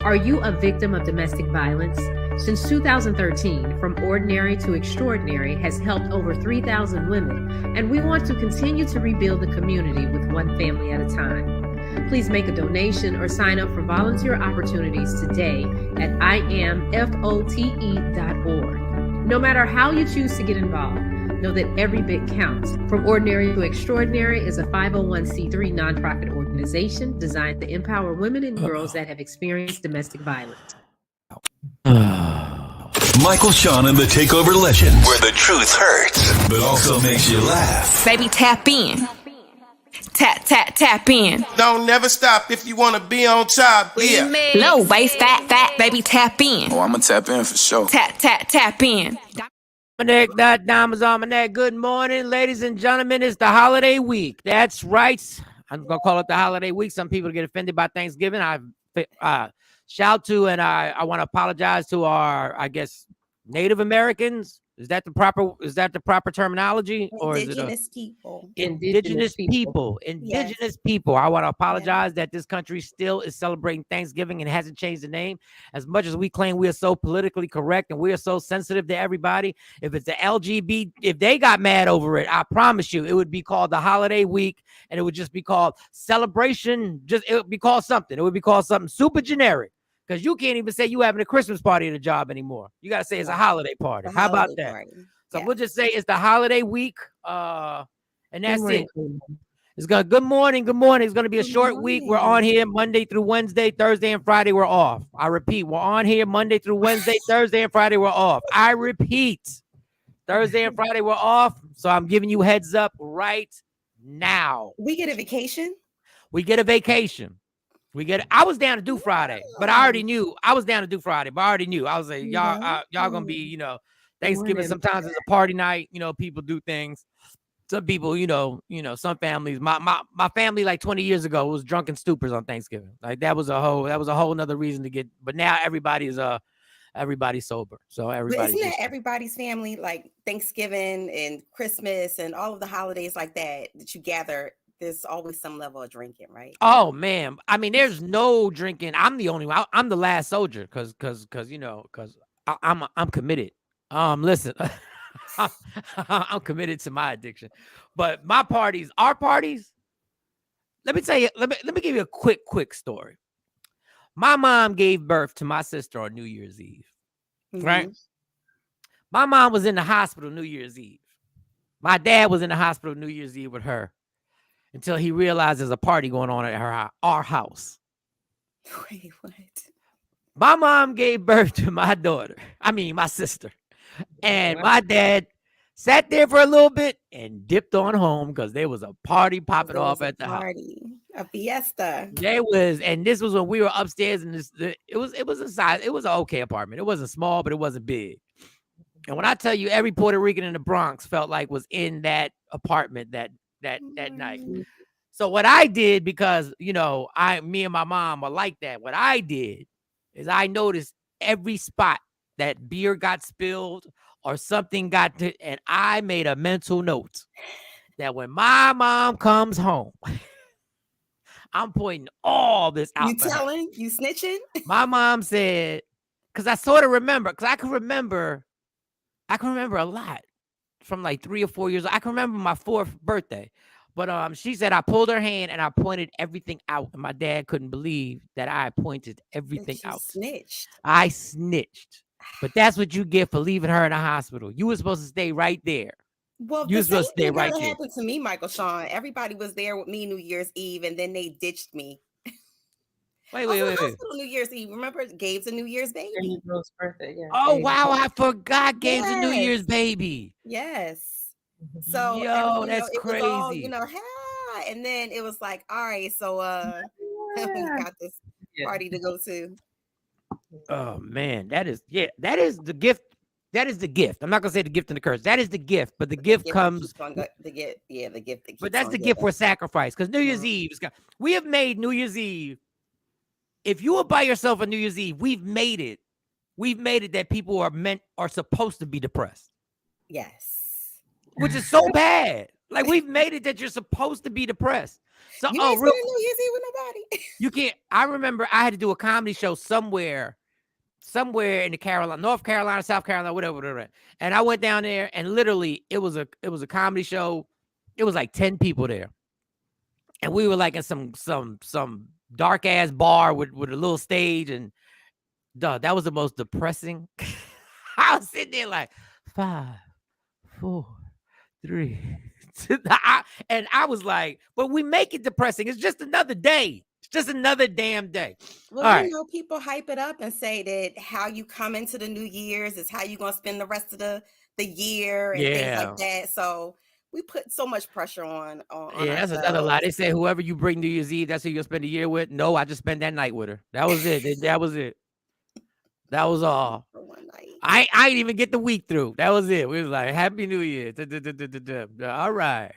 Are you a victim of domestic violence? Since 2013, From Ordinary to Extraordinary has helped over 3,000 women, and we want to continue to rebuild the community with one family at a time. Please make a donation or sign up for volunteer opportunities today at IamFote.org. No matter how you choose to get involved, know that every bit counts. From Ordinary to Extraordinary is a 501c3 nonprofit organization designed to empower women and girls that have experienced domestic violence. Michael, Shawn, and the Takeover Legends, where the truth hurts, but also makes you laugh. Baby, tap in. Tap in. Don't never stop if you want to be on top. Yeah. Low waist, fat, baby, tap in. Oh, I'm going to tap in for sure. Tap in. My neck, that diamonds on my neck. Good morning, ladies and gentlemen. It's the holiday week. That's right. I'm going to call it the holiday week. Some people get offended by Thanksgiving. Shout to and I want to apologize to our, I guess, Native Americans. Is that the proper terminology? Or indigenous people? Indigenous people. I want to apologize that this country still is celebrating Thanksgiving and hasn't changed the name. As much as we claim we are so politically correct and we are so sensitive to everybody, if it's the LGBT, if they got mad over it, I promise you, it would be called the holiday week and it would just be called celebration. It would be called something. It would be called something super generic. Because you can't even say you having a Christmas party at a job anymore. You got to say it's a holiday party. How about that? Party. So we'll just say it's the holiday week. And that's it. It's gonna good morning. It's gonna be a short week. We're on here Monday through Wednesday, Thursday and Friday we're off. I repeat, we're on here Monday through Wednesday, Thursday and Friday we're off. I repeat, Thursday and Friday we're off. So I'm giving you heads up right now. We get a vacation. I was down to do Friday, but I already knew I was down to do Friday, but I already knew. I was like, y'all gonna be, Thanksgiving sometimes is a party night, people do things. Some people, some families, my family like 20 years ago was drunken stupors on Thanksgiving. Like that was a whole nother reason to get, but now everybody's sober. So everybody's isn't that everybody's family, like Thanksgiving and Christmas and all of the holidays like that you gather? There's always some level of drinking, right? Oh man, I mean, there's no drinking. I'm the only one. I'm the last soldier because I'm committed. Listen, I'm committed to my addiction, but our parties. Let me tell you. Let me give you a quick story. My mom gave birth to my sister on New Year's Eve, right? My mom was in the hospital New Year's Eve. My dad was in the hospital New Year's Eve with her. Until he realized there's a party going on at our house. Wait, what? My mom gave birth to my sister. And my dad sat there for a little bit and dipped on home because there was a party popping off at the house. A fiesta. And this was when we were upstairs, and it was an okay apartment. It wasn't small, but it wasn't big. And when I tell you, every Puerto Rican in the Bronx felt like was in that apartment that night. So what I did, because me and my mom are like that, what I did is I noticed every spot that beer got spilled or something got to, and I made a mental note that when my mom comes home, I'm pointing all this out. You telling? You snitching? My mom said, because I sort of remember, because I can remember a lot. From like 3 or 4 years. I can remember my 4th birthday. But she said I pulled her hand and I pointed everything out. And my dad couldn't believe that I pointed everything out. I snitched. But that's what you get for leaving her in the hospital. You were supposed to stay right there. Well, you were supposed to stay right there. Happened to me, Michael, Shawn. Everybody was there with me New Year's Eve, and then they ditched me. Wait. New Year's Eve. Remember, Gabe's a New Year's baby. Girl's birthday, yeah. Oh wow, I forgot Gabe's a New Year's baby. Yes. So that's crazy. Was all, and then it was like, all right, so we got this party to go to. Oh man, that is the gift. That is the gift. I'm not gonna say the gift and the curse. That is the gift, but the gift comes. The gift. But that's the gift for sacrifice, because New Year's Eve is. We have made New Year's Eve. If you were by yourself on New Year's Eve, we've made it that people are supposed to be depressed. Yes. Which is so bad. Like we've made it that you're supposed to be depressed. So You ain't real, spending New Year's Eve with nobody. you can't. I remember I had to do a comedy show somewhere in the Carolina, North Carolina, South Carolina, whatever. And I went down there, and literally it was a comedy show. It was like 10 people there, and we were like in some dark ass bar with a little stage, and that was the most depressing. I was sitting there like 5, 4, 3. And I was like, but we make it depressing. It's just another day. It's just another damn day. Well, All you right. know, people hype it up and say that how you come into the New Year's is how you're gonna spend the rest of the year and things like that. So we put so much pressure on Yeah, that's another lie. They say whoever you bring New Year's Eve, that's who you'll spend the year with. No, I just spent that night with her. That was it. That was it. That was all. For one night. I didn't even get the week through. That was it. We was like, Happy New Year. All right.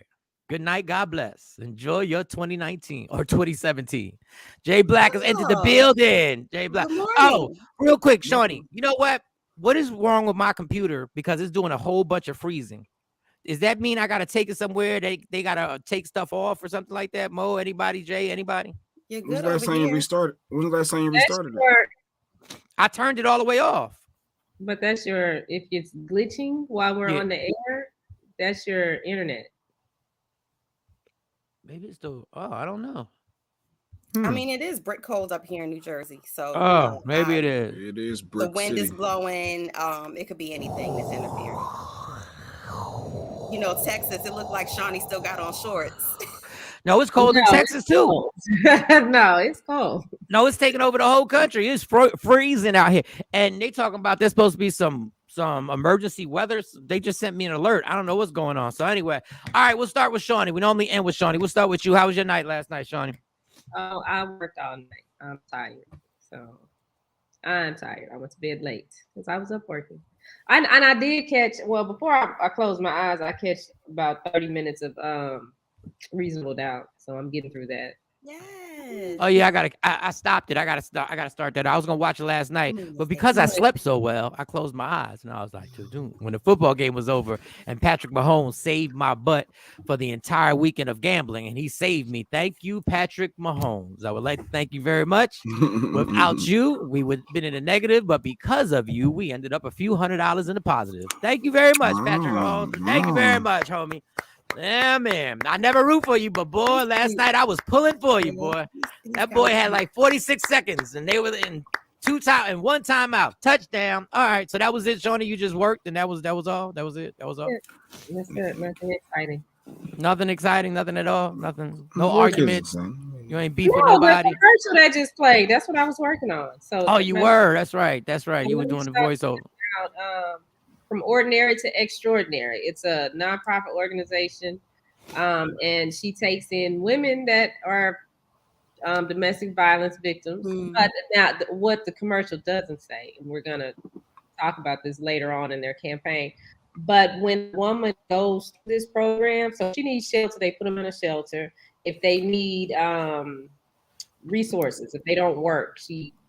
Good night. God bless. Enjoy your 2019 or 2017. Jay Black has entered the building. Jay Black. Oh, real quick, Shawnee. You know what? What is wrong with my computer? Because it's doing a whole bunch of freezing. Does that mean I got to take it somewhere? They got to take stuff off or something like that? Mo, anybody? Jay, anybody? You're When's good the last time you restarted? When's the last time you restarted it? I turned it all the way off. But that's your, if it's glitching while we're on the air, that's your internet. Maybe it's the, I don't know. I mean, it is brick cold up here in New Jersey. So maybe it is. It is brick the wind city. is blowing. It could be anything that's interfering. You know, Texas, it looked like Shawnee still got on shorts. No, it's cold in Texas too. No, it's cold. No, it's taking over the whole country. It's freezing out here. And they talking about there's supposed to be some emergency weather. They just sent me an alert. I don't know what's going on. So anyway, all right, we'll start with Shawnee. We normally end with Shawnee. We'll start with you. How was your night last night, Shawnee? Oh, I worked all night. I'm tired. So I'm tired. I went to bed late because I was up working. And I did catch, well, before I closed my eyes, I catch about 30 minutes of Reasonable Doubt. So I'm getting through that. Yes. Oh yeah, I stopped it. I gotta start that. I was gonna watch it last night, but because I slept so well, I closed my eyes and I was like, dude, when the football game was over and Patrick Mahomes saved my butt for the entire weekend of gambling, and he saved me. Thank you, Patrick Mahomes. I would like to thank you very much. Without you, we would have been in the negative, but because of you, we ended up a few $100s in the positive. Thank you very much, Patrick Mahomes. Thank you very much, homie. Yeah, man. I never root for you, but boy, last night I was pulling for you, boy. That boy had like 46 seconds, and they were in one timeout, touchdown. All right, so that was it, Shawnee. You just worked, and that was all. That was it. That was all. That's it. Nothing exciting. Nothing exciting. Nothing at all. Nothing. No arguments. You ain't beef with No, nobody. the commercial that just played. That's what I was working on. So. Oh, you were. That's right. That's right. You were doing the voiceover. From Ordinary to Extraordinary. It's a nonprofit organization, and she takes in women that are domestic violence victims. But now, what the commercial doesn't say, and we're gonna talk about this later on in their campaign. But when a woman goes to this program, so she needs shelter, they put them in a shelter. If they need resources, if they don't work,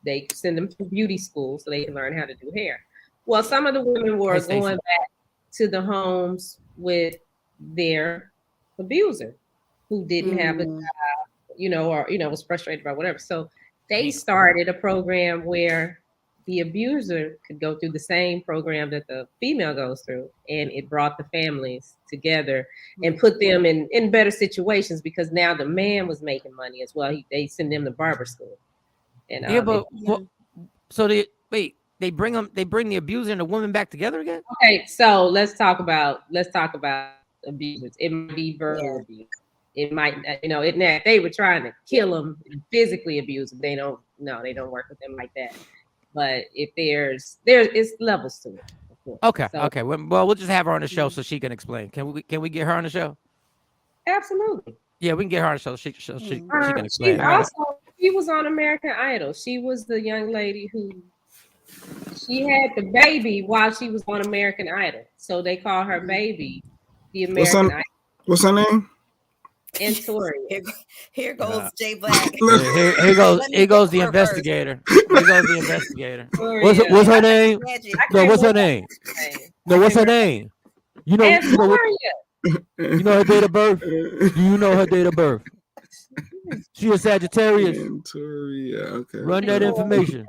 they send them to beauty school so they can learn how to do hair. Well, some of the women were going back to the homes with their abuser who didn't have a job, or was frustrated by whatever. So they started a program where the abuser could go through the same program that the female goes through, and it brought the families together and put them in better situations because now the man was making money as well. They send them to barber school. And They bring the abuser and the woman back together again? Okay, so let's talk about abusers. It might be verbal abuse. It might, they were trying to kill them and physically abuse them. They don't work with them like that. But if it's levels to it. Okay, okay. Well, we'll just have her on the show so she can explain. Can we get her on the show? Absolutely. Yeah, we can get her on the show. She can explain. She was on American Idol. She was the young lady who. She had the baby while she was on American Idol. So they call her baby the American Idol. What's her name? And Tori. Here goes Jay Black. Here goes the investigator. Here goes the investigator. What's her name? No, what's her name? No, what's her name? You know You know her date of birth? Do you know her date of birth? She a Sagittarius. Okay. Run that information.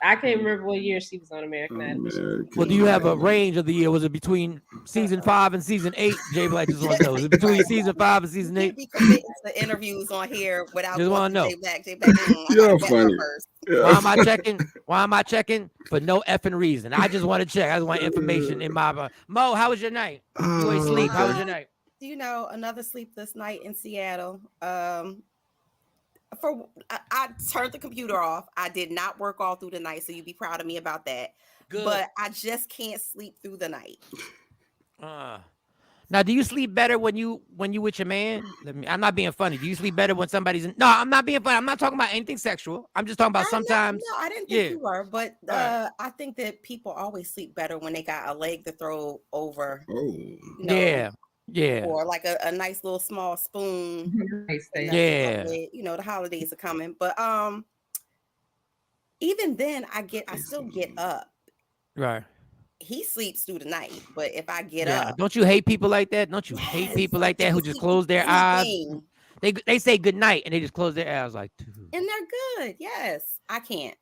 I can't remember what year she was on American Idol. Well, do you have a range of the year? Was it between season 5 and season 8? J Black just want to know. Was it between season 5 and season 8? Be committing to interviews on here without just want to know. J Black. You're funny. Why am I checking? Why am I checking? For no effing reason. I just want to check. I just want information in my Mo, how was your night? You ain't sleep. How was your night? You know, another sleepless night in Seattle. I turned the computer off. I did not work all through the night, so you'd be proud of me about that. Good. But I just can't sleep through the night. Now, do you sleep better when you with your man? I'm not being funny. Do you sleep better when somebody's in? No, I'm not being funny. I'm not talking about anything sexual. I'm just talking about sometimes. No, I didn't think you were, but I think that people always sleep better when they got a leg to throw over. Oh, yeah. Or like a nice little small spoon. Yeah. You know, the holidays are coming, but even then, I still get up. Right. He sleeps through the night, but if I get up, don't you hate people like that? Don't you hate people like that who just close their eyes? They say good night and they just close their eyes like. And they're good. Yes, I can't.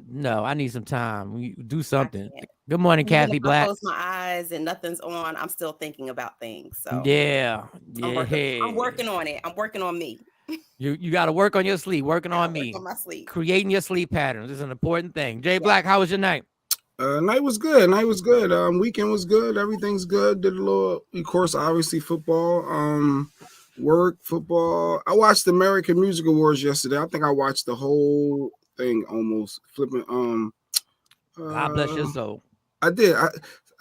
No, I need some time. We do something. Good morning, Kathy Black. I close my eyes and nothing's on. I'm still thinking about things. So I'm working on it. I'm working on me. You got to work on your sleep. Working on me. On my sleep. Creating your sleep patterns is an important thing. Jay Black, how was your night? Night was good. Weekend was good. Everything's good. Did a little, of course, obviously football. Work, football. I watched the American Music Awards yesterday. I think I watched the whole thing almost. Flipping. God bless your soul. I did.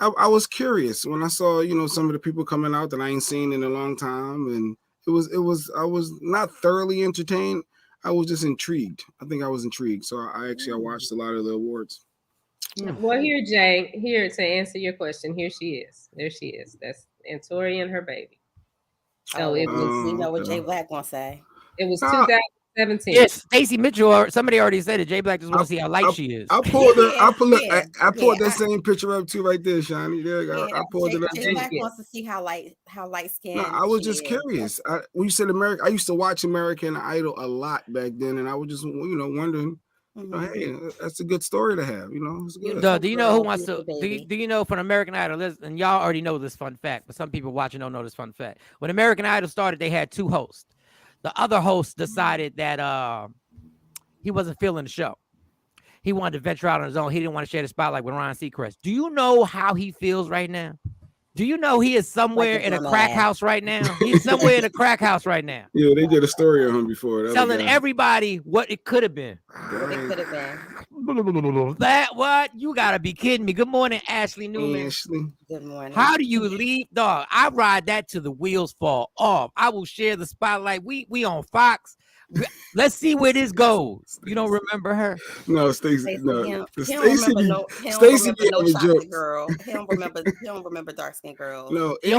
I was curious when I saw, some of the people coming out that I ain't seen in a long time, and I was not thoroughly entertained. I was just intrigued. I think I was intrigued. So I watched a lot of the awards. Well, here to answer your question, here she is. There she is. That's Tori and her baby. So it was. You know what Jay Black gonna say? It was 2017. Yes, Stacey Mitchell. Somebody already said it. Jay Black just want to see how light she is. I pulled that same picture up too, right there, Shawnee. I pulled it up. Jay Black wants to see how light skinned. No, I was just curious. When you said America, I used to watch American Idol a lot back then, and I was just wondering. Hey, that's a good story to have. It's good. Do you know who wants to? Do you know for American Idol? And y'all already know this fun fact, but some people watching don't know this fun fact. When American Idol started, they had 2 hosts. The other host decided that he wasn't feeling the show. He wanted to venture out on his own. He didn't want to share the spotlight with Ryan Seacrest. Do you know how he feels right now? Do you know he is somewhere in a crack house right now? He's somewhere in a crack house right now. Yeah, they did a story on him before. Telling everybody what it could have been. It could have been. That what? You gotta be kidding me. Good morning, Ashley Newman. Ashley. Good morning. How do you leave, dog? I ride that till the wheels fall off. I will share the spotlight. We on Fox. Let's see where this goes. You don't remember her? No, Stacey. No, Stacey. Chocolate girl. He don't remember dark skinned girls. No, the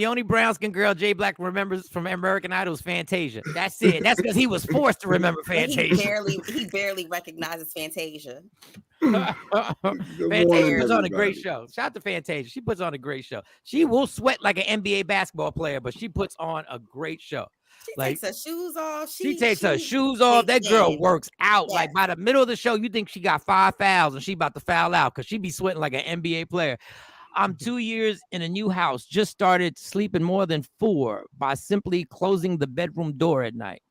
only brown skinned girl Jay Black remembers from American Idol is Fantasia. That's it. That's because he was forced to remember Fantasia. He barely recognizes Fantasia. Fantasia puts on a great show. Shout out to Fantasia. She puts on a great show. She will sweat like an NBA basketball player, but she puts on a great show. She takes her shoes off. She takes her shoes off. That girl works out. Like by the middle of the show, you think she got 5 fouls and she about to foul out because she be sweating like an NBA player. I'm 2 years in a new house. Just started sleeping more than 4 by simply closing the bedroom door at night.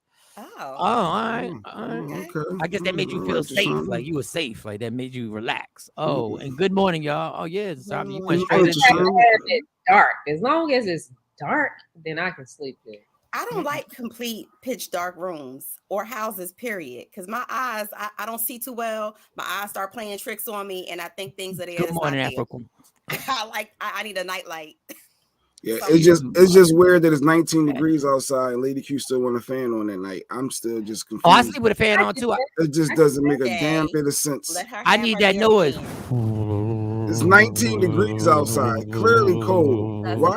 All right. Okay. I guess that made you feel safe. Like you were safe. Like that made you relax. Oh, and good morning, y'all. Oh, yeah. You went straight into dark. As long as it's dark, then I can sleep good. I don't like complete pitch dark rooms or houses, period. Because my eyes, I don't see too well. My eyes start playing tricks on me, and I think things are there. Good morning, Africa. I need a nightlight. Yeah, it's just weird that it's 19 degrees outside and Lady Q still want a fan on that night. I'm still just confused. Oh, I sleep with a fan on too. It just doesn't make a damn bit of sense. I need that noise. It's 19 degrees outside, clearly cold. Why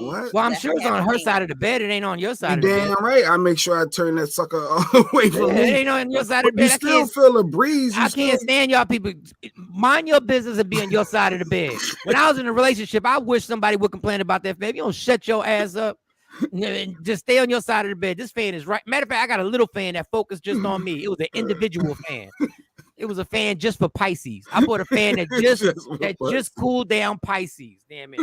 What? Well, I'm sure it's on her side of the bed. It ain't on your side of the bed. Damn right. I make sure I turn that sucker away from me. It ain't on your side of the bed. You still feel a breeze. I can't stand y'all people. Mind your business and be on your side of the bed. When I was in a relationship, I wish somebody would complain about that. Baby, you don't shut your ass up. Just stay on your side of the bed. This fan is right. Matter of fact, I got a little fan that focused just on me. It was an individual fan. It was a fan just for Pisces. I bought a fan that just cooled down Pisces. Damn it.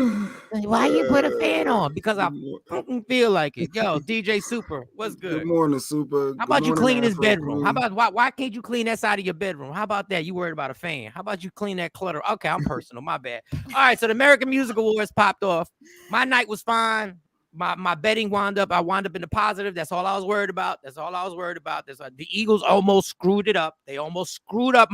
Why you put a fan on? Because I fucking feel like it. Yo, DJ Super, what's good? Good morning, Super. How about you clean his bedroom? How about why can't you clean that side of your bedroom? How about that? You worried about a fan? How about you clean that clutter? Okay, I'm personal. My bad. All right, so the American Music Awards popped off. My night was fine. My betting wound up in the positive. That's all I was worried about. The Eagles almost screwed it up. They almost screwed up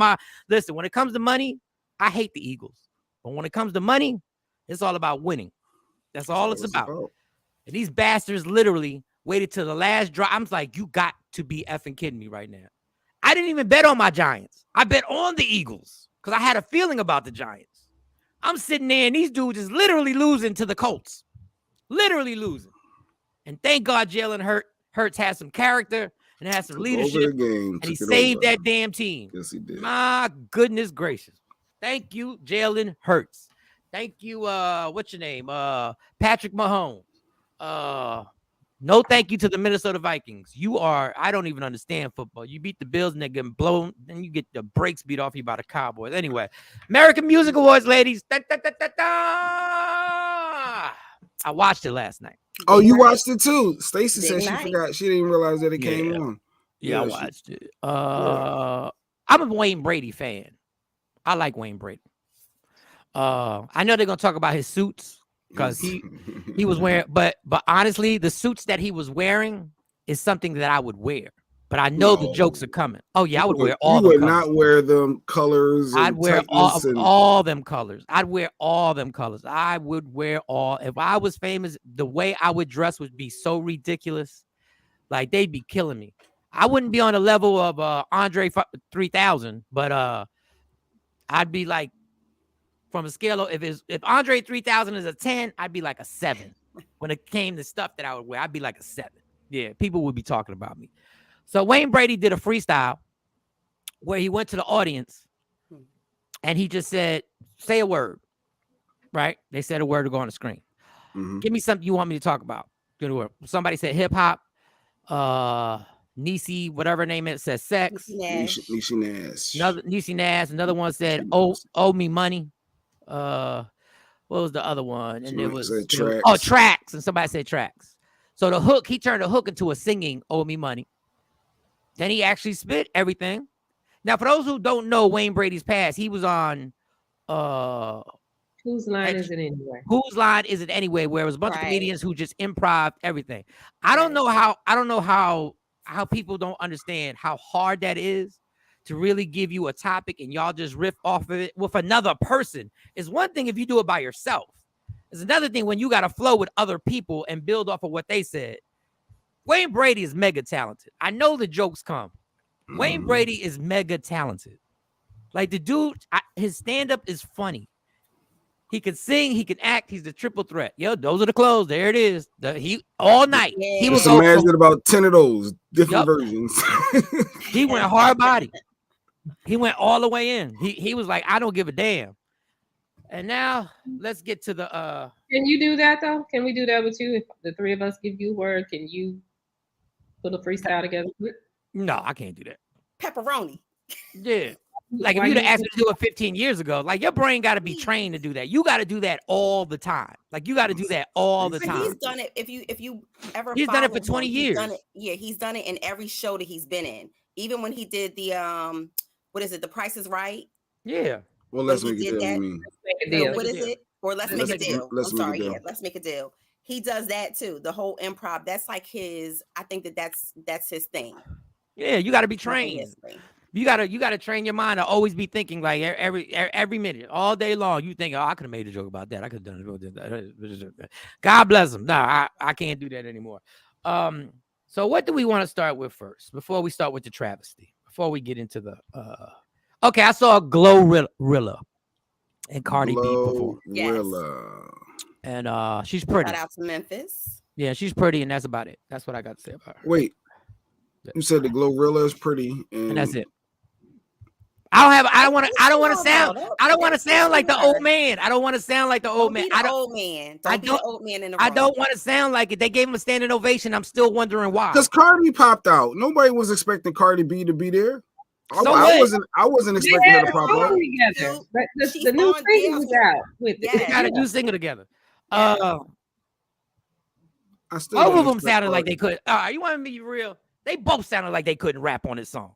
listen, when it comes to money, I hate the Eagles. But when it comes to money, it's all about winning. That's all it's about. And these bastards literally waited till the last drop. I'm like, you got to be effing kidding me right now. I didn't even bet on my Giants. I bet on the Eagles because I had a feeling about the Giants. I'm sitting there and these dudes is literally losing to the Colts. Literally losing. And thank God Jalen Hurts has some character and has some leadership. And he saved that damn team. Yes, he did. My goodness gracious. Thank you, Jalen Hurts. Thank you, what's your name? Patrick Mahomes. No thank you to the Minnesota Vikings. I don't even understand football. You beat the Bills and they're getting blown, then you get the brakes beat off you by the Cowboys. Anyway, American Music Awards, ladies. Da, da, da, da, da. I watched it last night. Oh, you watched it too. Stacy said she forgot. She didn't realize that it came on. Yeah, I watched it. I'm a Wayne Brady fan. I like Wayne Brady. I know they're gonna talk about his suits because he was wearing, but honestly, the suits that he was wearing is something that I would wear. But I know the jokes are coming. Oh yeah, I would wear all. You would not wear them colors. I'd wear all them colors. I'd wear all them colors. I would wear all. If I was famous, the way I would dress would be so ridiculous. Like they'd be killing me. I wouldn't be on the level of Andre 3000, but I'd be like from a scale of if Andre 3000 is a 10, I'd be like a 7. When it came to stuff that I would wear, I'd be like a 7. Yeah, people would be talking about me. So Wayne Brady did a freestyle where he went to the audience and he just said, say a word, right? They said a word to go on the screen. Mm-hmm. Give me something you want me to talk about. Somebody said hip hop. Niecy, whatever her name is, says sex. Niecy Nash. Niecy Nash. Another one said, owe me money. What was the other one? And it was tracks. And somebody said tracks. So the hook, he turned the hook into a singing, owe me money. Then he actually spit everything. Now, for those who don't know Wayne Brady's past, he was on Whose Line Is It Anyway? Whose Line Is It Anyway? Where it was a bunch of comedians who just improv everything. I don't know how people don't understand how hard that is to really give you a topic and y'all just riff off of it with another person. It's one thing if you do it by yourself. It's another thing when you got to flow with other people and build off of what they said. Wayne Brady is mega talented. I know the jokes come. Wayne Brady is mega talented. Like the dude, his stand-up is funny. He can sing, he can act. He's the triple threat. Yo, those are the clothes. There it is. He all night. He was imagine about 10 of those different versions. He went hard body. He went all the way in. He was like, I don't give a damn. And now let's get to the Can you do that though? Can we do that with you? If the three of us give you word, can you put a freestyle together? No, I can't do that. Pepperoni. Yeah. Like if you'd have asked me to do it 15 years ago, like your brain got to be trained to do that. You got to do that all the time. Like you got to do that all the time. He's done it. If you ever, he's done it for 20 years. He's done it in every show that he's been in. Even when he did the what is it? The Price is Right. Yeah. Well, let's make a deal. What is it? Or let's make a deal. I'm sorry. Yeah, let's make a deal. He does that too. The whole improv. That's like his. I think that's his thing. Yeah, you got to be trained. You gotta train your mind to always be thinking like every minute, all day long. You think, oh, I could have made a joke about that. I could have done it. God bless him. No, I can't do that anymore. So what do we want to start with first? Before we start with the travesty, before we get into the okay, I saw Glorilla and Cardi B perform. Glorilla. And she's pretty. Shout out to Memphis. Yeah, she's pretty, and that's about it. That's what I got to say about her. Wait, you said the Glorilla is pretty, and that's it. I don't want to sound like the old man. I don't want to sound like the old man. Don't be the old man in the room. I don't want to sound like it. They gave him a standing ovation. I'm still wondering why. Because Cardi popped out. Nobody was expecting Cardi B to be there. I wasn't expecting her to pop out. The new single is out. They got a new single together. I still both of them sounded like they could. You want me to be real? They both sounded like they couldn't rap on this song.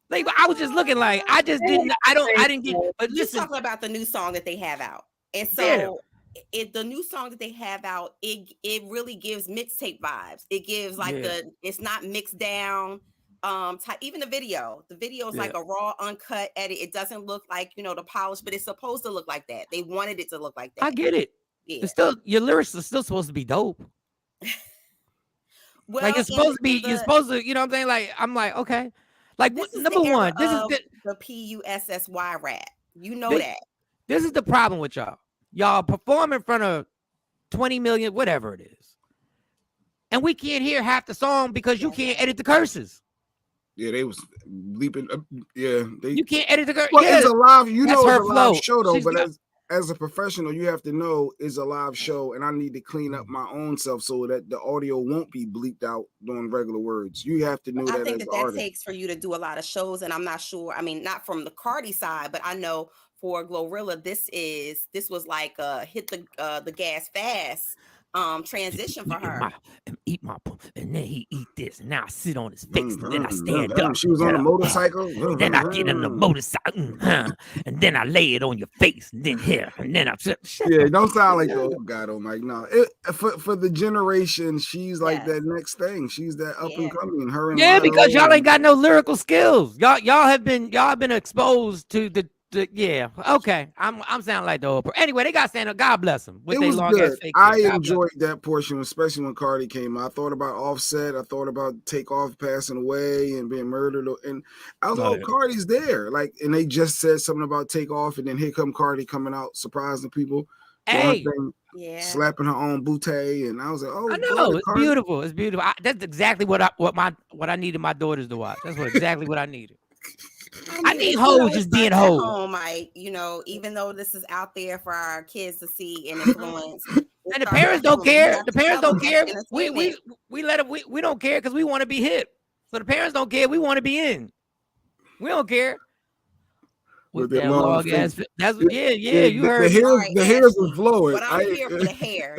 Like I was just looking like I didn't get. But listen, talking about the new song that they have out, and so the new song that they have out, it really gives mixtape vibes. It gives like it's not mixed down. Type, even the video is like a raw, uncut edit. It doesn't look like the polish, but it's supposed to look like that. They wanted it to look like that. I get it. Yeah. It's still your lyrics are still supposed to be dope. Well, like it's supposed to be. You're supposed to. You know what I'm saying? Like I'm like okay. Like number one, this is the PUSSY rap. You know that. This is the problem with y'all. Y'all perform in front of 20 million, whatever it is, and we can't hear half the song because you can't edit the curses. Yeah, they was leaping. You can't edit the curses. Well, it's a live. It's a live show though. But as a professional, you have to know it's a live show, and I need to clean up my own self so that the audio won't be bleeped out doing regular words. You have to know that. I think that takes for you to do a lot of shows, and I'm not sure. I mean, not from the Cardi side, but I know for Glorilla, this was like hit the gas fast. Transition for her. Eat my and then he eat this, and now I sit on his face, and then I stand up. She was on a motorcycle. Then I get on the motorcycle, and then I lay it on your face, and then here, and then I don't sound like the old guy though, Mike. No, for the generation, she's like that next thing. She's that up and coming. Her and because y'all ain't got no lyrical skills. Y'all have been exposed to the. Okay. I'm sounding like the old person. Anyway, they got stand up. God bless them. It was good. I enjoyed that portion, especially when Cardi came out. I thought about Offset. I thought about Takeoff passing away and being murdered. And I was like, Cardi's there. Like, and they just said something about Takeoff, and then here come Cardi coming out, surprising people. Hey. Slapping her own bootay, and I was like, "Oh, I know it's beautiful. It's beautiful. That's exactly what I needed my daughters to watch. That's exactly what I needed. I need hoes just being hoes. Mike, even though this is out there for our kids to see and influence, and the parents don't care. The parents don't care. We let them. We don't care because we want to be hip. So the parents don't care. We want to be in. We don't care. With that long ass, you heard the hairs was flowing. But I'm here for the hair.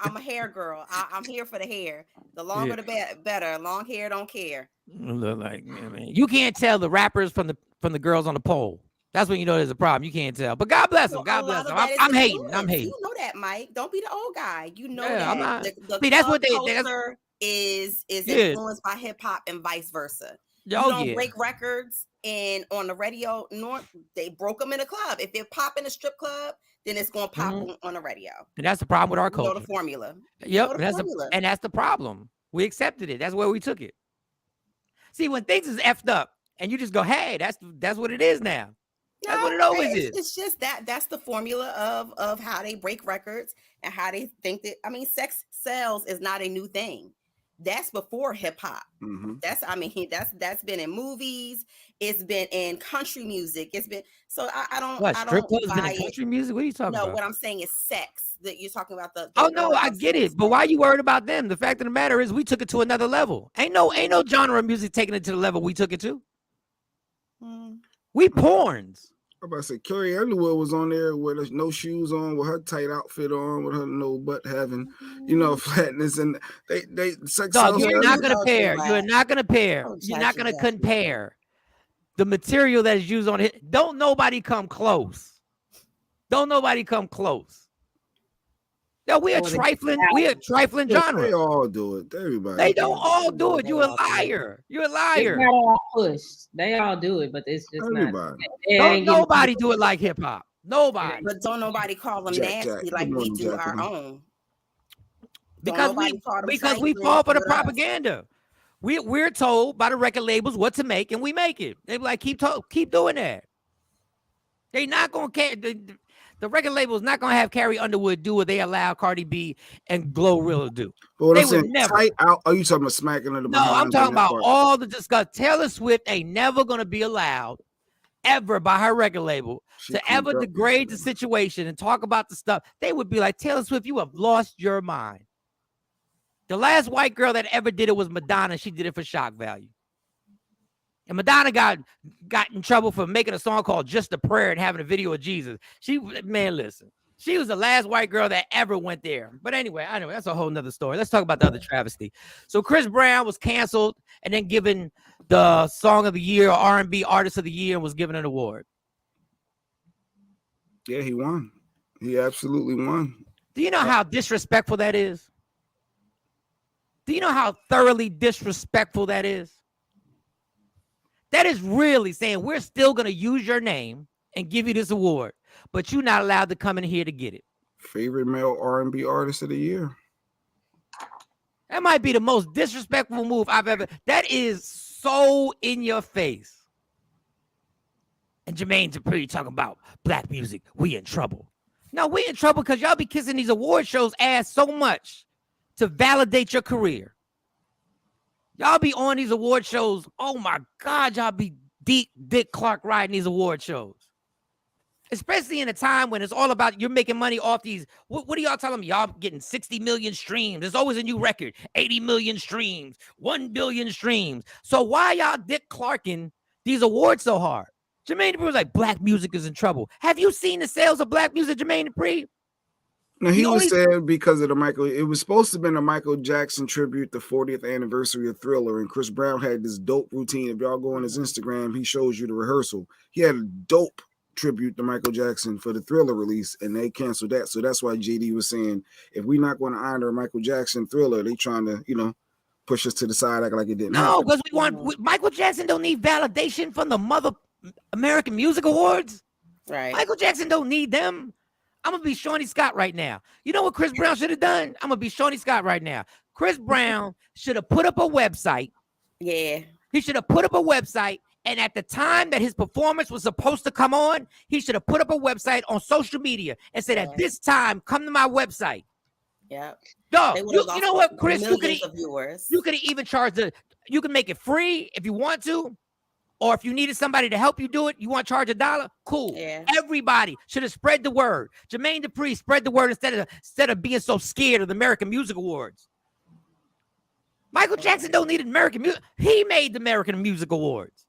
I'm a hair girl. I'm here for the hair. The longer the better. Long hair don't care. Look like man. You can't tell the rappers from the girls on the pole. That's when you know there's a problem. You can't tell. But God bless them. God bless them. I'm hating. I'm hating. You know that, Mike. Don't be the old guy. You know that. I'm not. The that's what is influenced by hip hop and vice versa. You don't break records and on the radio. They broke them in a club. If they're popping a strip club, then it's going to pop on the radio. And that's the problem with our culture. You know the formula. Yep, and that's the problem. We accepted it. That's where we took it. See, when things is effed up, and you just go, "Hey, that's what it is now." That's what it always is. It's just that's the formula of how they break records and how they think that. I mean, sex sells is not a new thing. That's before hip hop. Mm-hmm. That's been in movies. It's been in country music. It's been I don't. What, I strip don't clubs been in country music? What are you talking about? No, what I'm saying is sex. That you're talking about the oh no, I get it. But why are you worried about them? The fact of the matter is, we took it to another level. Ain't no genre of music taking it to the level we took it to. We porns. I'm about to say Carrie Underwood was on there with no shoes on, with her tight outfit on, with her no butt having, flatness, and they sex. Dog, you're not gonna pair. You're not gonna pair. You're not gonna compare the material that is used on it. Don't nobody come close. Don't nobody come close. No, we are trifling. We are trifling genre. They all do it. Everybody. They don't all do it. You're a liar. You're a liar. It's not all pushed. They all do it, but it's just everybody. Not. Don't nobody do it like hip hop. Nobody. But don't nobody call them nasty like we do our own. Because we fall for the propaganda. We're told by the record labels what to make, and we make it. They be like, keep doing that. They not gonna care. The record label is not gonna have Carrie Underwood do what they allow Cardi B and Glorilla do. But what They I'm would saying, never. tight out. Are you talking about smacking her the No, I'm behind talking on that about part? all the discuss. Taylor Swift ain't never gonna be allowed ever by her record label She to ever cleaned up degrade the yesterday. situation and talk about the stuff. They would be like, Taylor Swift, you have lost your mind. The last white girl that ever did it was Madonna. She did it for shock value. And Madonna got in trouble for making a song called Just a Prayer and having a video of Jesus. Listen, she was the last white girl that ever went there. But anyway, that's a whole nother story. Let's talk about the other travesty. So Chris Brown was canceled and then given the Song of the Year or R&B Artist of the Year and was given an award. Yeah, he won. He absolutely won. Do you know how disrespectful that is? Do you know how thoroughly disrespectful that is? That is really saying we're still going to use your name and give you this award, but you're not allowed to come in here to get it. Favorite male R&B artist of the year. That might be the most disrespectful move I've ever. That is so in your face. And Jermaine Dupri talking about black music. We in trouble. No, we in trouble because y'all be kissing these award shows ass so much to validate your career. Y'all be on these award shows. Oh my God, y'all be deep Dick Clark riding these award shows. Especially in a time when it's all about you're making money off these. What are y'all telling me? Y'all getting 60 million streams. There's always a new record. 80 million streams. 1 billion streams. So why y'all Dick Clarking these awards so hard? Jermaine Dupri was like, black music is in trouble. Have you seen the sales of black music, Jermaine Dupri? No, he was saying because of it was supposed to have been a Michael Jackson tribute, the 40th anniversary of Thriller, and Chris Brown had this dope routine. If y'all go on his Instagram, he shows you the rehearsal. He had a dope tribute to Michael Jackson for the Thriller release, and they canceled that. So that's why JD was saying, if we're not going to honor Michael Jackson Thriller, they trying to, push us to the side, act like it didn't happen. No, because Michael Jackson don't need validation from the mother American Music Awards. Right. Michael Jackson don't need them. I'm going to be Shawnee Scott right now. You know what Chris Brown should have done? I'm going to be Shawnee Scott right now. Chris Brown should have put up a website. Yeah. He should have put up a website. And at the time that his performance was supposed to come on, he should have put up a website on social media and said, at this time, come to my website. Yeah. Dog, you know what, Chris? You could even charge you can make it free if you want to. Or if you needed somebody to help you do it, you want to charge $1? Cool. Yeah. Everybody should have spread the word. Jermaine Dupri spread the word instead of being so scared of the American Music Awards. Michael Jackson don't need American music. He made the American Music Awards.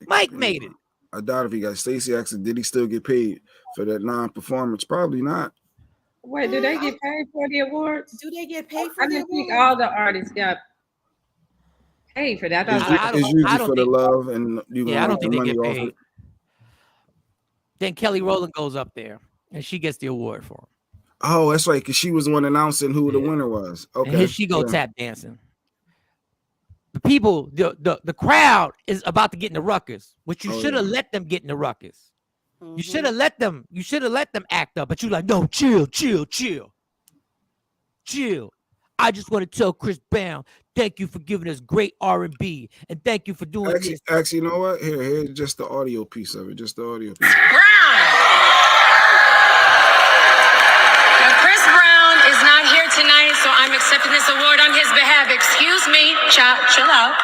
Mike made it. I doubt if he got. Stacey asked, did he still get paid for that non-performance? Probably not. Wait, do they get paid for the awards? Do they get paid for I the didn't think awards? all the artists got paid for that. It's usually for the love, and I don't think they get paid. Then Kelly Rowland goes up there, and she gets the award for him. Oh, that's right, because she was the one announcing who the winner was. Okay, and here she go tap dancing. The people, the crowd is about to get in the ruckus, which you should have let them get in the ruckus. You should have let them. You should have let them act up, but you like, no, chill. I just want to tell Chris Brown, thank you for giving us great R&B, and thank you for doing this. Actually, you know what? Here's just the audio piece of it. Just the audio piece. Chris Brown is not here tonight, so I'm accepting this award on his behalf. Excuse me, chill out.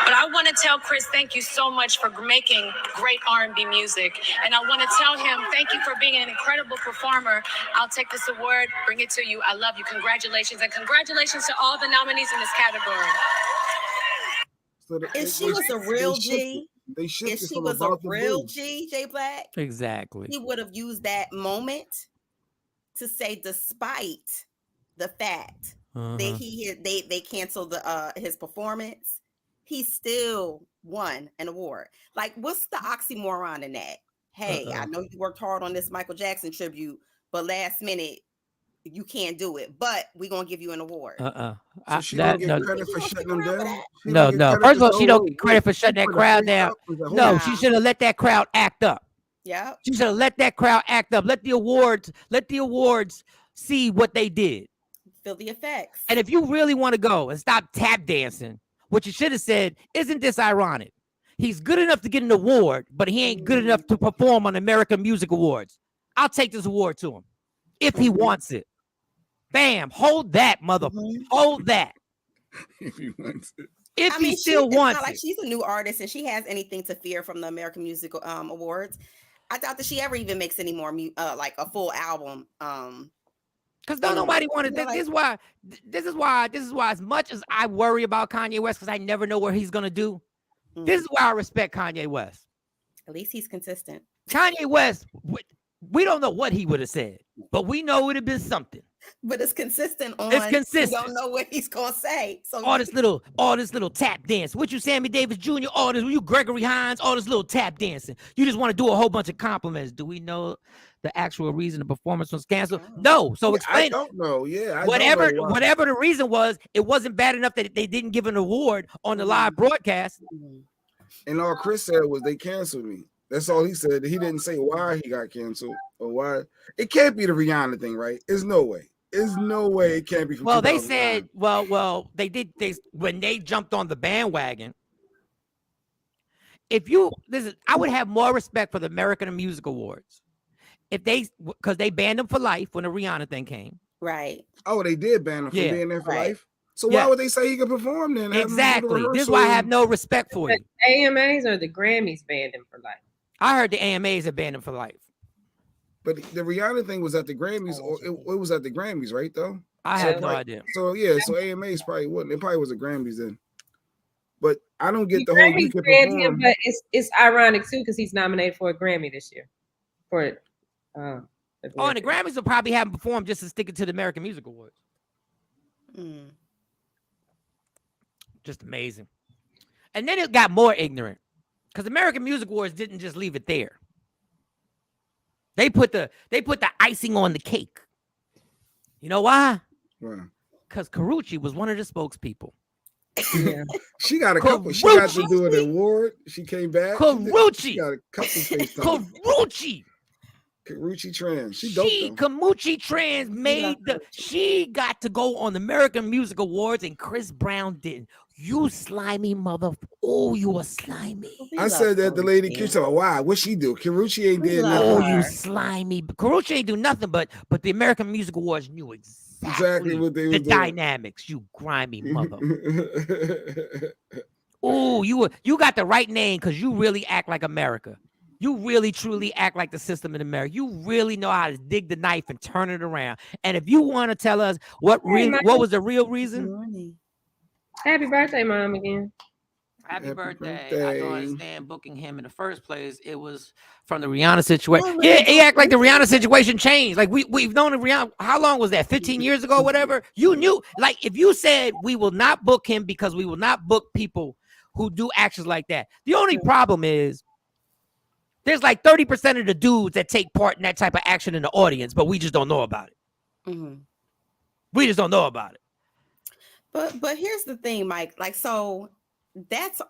But I want to tell Chris, thank you so much for making great R&B music. And I want to tell him, thank you for being an incredible performer. I'll take this award, bring it to you. I love you. Congratulations. And congratulations to all the nominees in this category. So if she was a real G, if she was a real G, J Black, exactly, he would have used that moment to say, despite the fact that they canceled his performance, he still won an award. Like, what's the oxymoron in that? Hey, I know you worked hard on this Michael Jackson tribute, but last minute you can't do it. But we're gonna give you an award. So she don't get credit for shutting them down. No. First of all, she don't get credit for shutting that crowd down. No, she should have let that crowd act up. Yeah, she should have let that crowd act up. Let the awards see what they did. Feel the effects. And if you really want to go and stop tap dancing, what you should have said, isn't this ironic? He's good enough to get an award, but he ain't good enough to perform on American Music Awards. I'll take this award to him if he wants it. Bam, hold that, hold that. If he wants it. If he still wants it's not it. like she's a new artist and she has anything to fear from the American Music Awards. I doubt that she ever even makes any more like a full album. Because don't nobody want it. This is why as much as I worry about Kanye West, because I never know what he's gonna do. This is why I respect Kanye West. At least he's consistent. Kanye West, we don't know what he would have said, but we know it would have been something. But it's consistent on. It's consistent. We don't know what he's gonna say. So all this little tap dance. What you, Sammy Davis Jr., all this, you Gregory Hines, all this little tap dancing. You just want to do a whole bunch of compliments. Do we know the actual reason the performance was canceled? No. So explain. I don't know. Yeah. Whatever the reason was, it wasn't bad enough that they didn't give an award on the live broadcast. And all Chris said was they canceled me. That's all he said. He didn't say why he got canceled or why. It can't be the Rihanna thing, right? There's no way. There's no way it can't be. Well, they said, they did. When they jumped on the bandwagon. I would have more respect for the American Music Awards because they banned them for life when the Rihanna thing came. Right. Oh, they did ban him from being there for life. So why would they say he could perform then? Exactly. This is why I have no respect for you. AMAs or the Grammys banned him for life? I heard the AMAs have banned him for life. But the Rihanna thing was at the Grammys, or it was at the Grammys, right? Though I have no idea. So so AMAs probably wouldn't. It probably was a Grammys then. But I don't get the whole Grammys banned him, but it's ironic too because he's nominated for a Grammy this year. And the Grammys will probably have him perform just to stick it to the American Music Awards. Just amazing. And then it got more ignorant because American Music Awards didn't just leave it there. They put the icing on the cake. You know why? Because Karrueche was one of the spokespeople. Yeah. She got a couple. She got to do an award. She came back. Karrueche. She got a couple face Karrueche Trans. She dope. Karrueche Trans she got to go on the American Music Awards and Chris Brown didn't. You slimy mother. Oh, you a slimy. I said that the lady keeps saying, why? What she do? Karrueche ain't did nothing. Oh, you slimy. Karrueche ain't do nothing, but the American Music Awards knew exactly what they were doing. Dynamics, you grimy mother. Oh, you got the right name because you really act like America. You really, truly act like the system in America. You really know how to dig the knife and turn it around. And if you want to tell us what was the real reason? Happy birthday, Mom, again. Happy birthday. I don't understand booking him in the first place. It was from the Rihanna situation. Yeah, he act like the Rihanna situation changed. Like we've known Rihanna. How long was that? 15 years ago, whatever. You knew. Like if you said we will not book him because we will not book people who do actions like that. The only problem is there's like 30% of the dudes that take part in that type of action in the audience, but we just don't know about it. We just don't know about it. But here's the thing, Mike. Like, so that's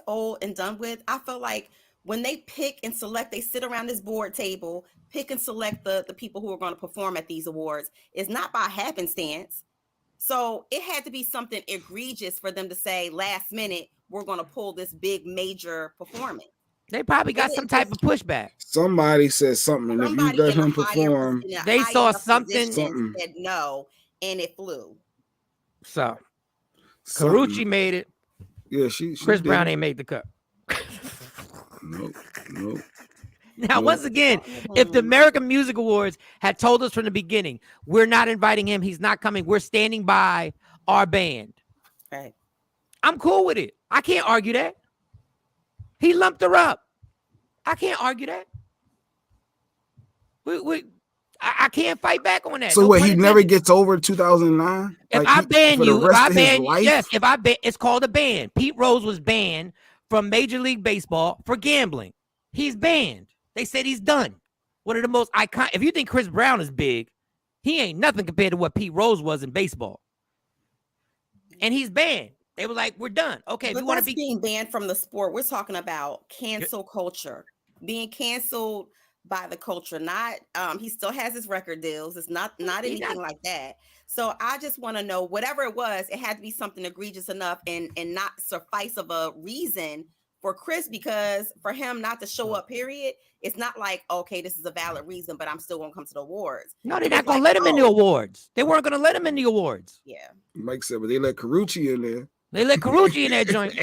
old and done with. I feel like when they pick and select, they sit around this board table, pick and select the people who are going to perform at these awards. It's not by happenstance. So it had to be something egregious for them to say last minute, we're going to pull this big major performance. They probably got some type of pushback. Somebody said something. And if you let him perform, they saw something. Said no, and it flew. So Karrueche made it. Yeah, she Chris Brown ain't made the cut. Nope. Now, once again, if the American Music Awards had told us from the beginning, we're not inviting him, he's not coming, we're standing by our band. Right. I'm cool with it. I can't argue that. He lumped her up. I can't argue that. I can't fight back on that. So what? He never gets over 2009. If I ban you, it's called a ban. Pete Rose was banned from Major League Baseball for gambling. He's banned. They said he's done. One of the most iconic. If you think Chris Brown is big, he ain't nothing compared to what Pete Rose was in baseball. And he's banned. They were like, we're done. Okay, but if you want to be being banned from the sport, we're talking about cancel culture, being canceled by the culture. Not he still has his record deals. It's not anything like that. So I just want to know, whatever it was, it had to be something egregious enough and not suffice of a reason for Chris, because for him not to show up, period, it's not like, okay, this is a valid reason, but I'm still gonna come to the awards. No, they're not gonna let him in the awards. They weren't gonna let him in the awards. Yeah. Mike said, but they let Carucci in there. They let Carucci in that joint.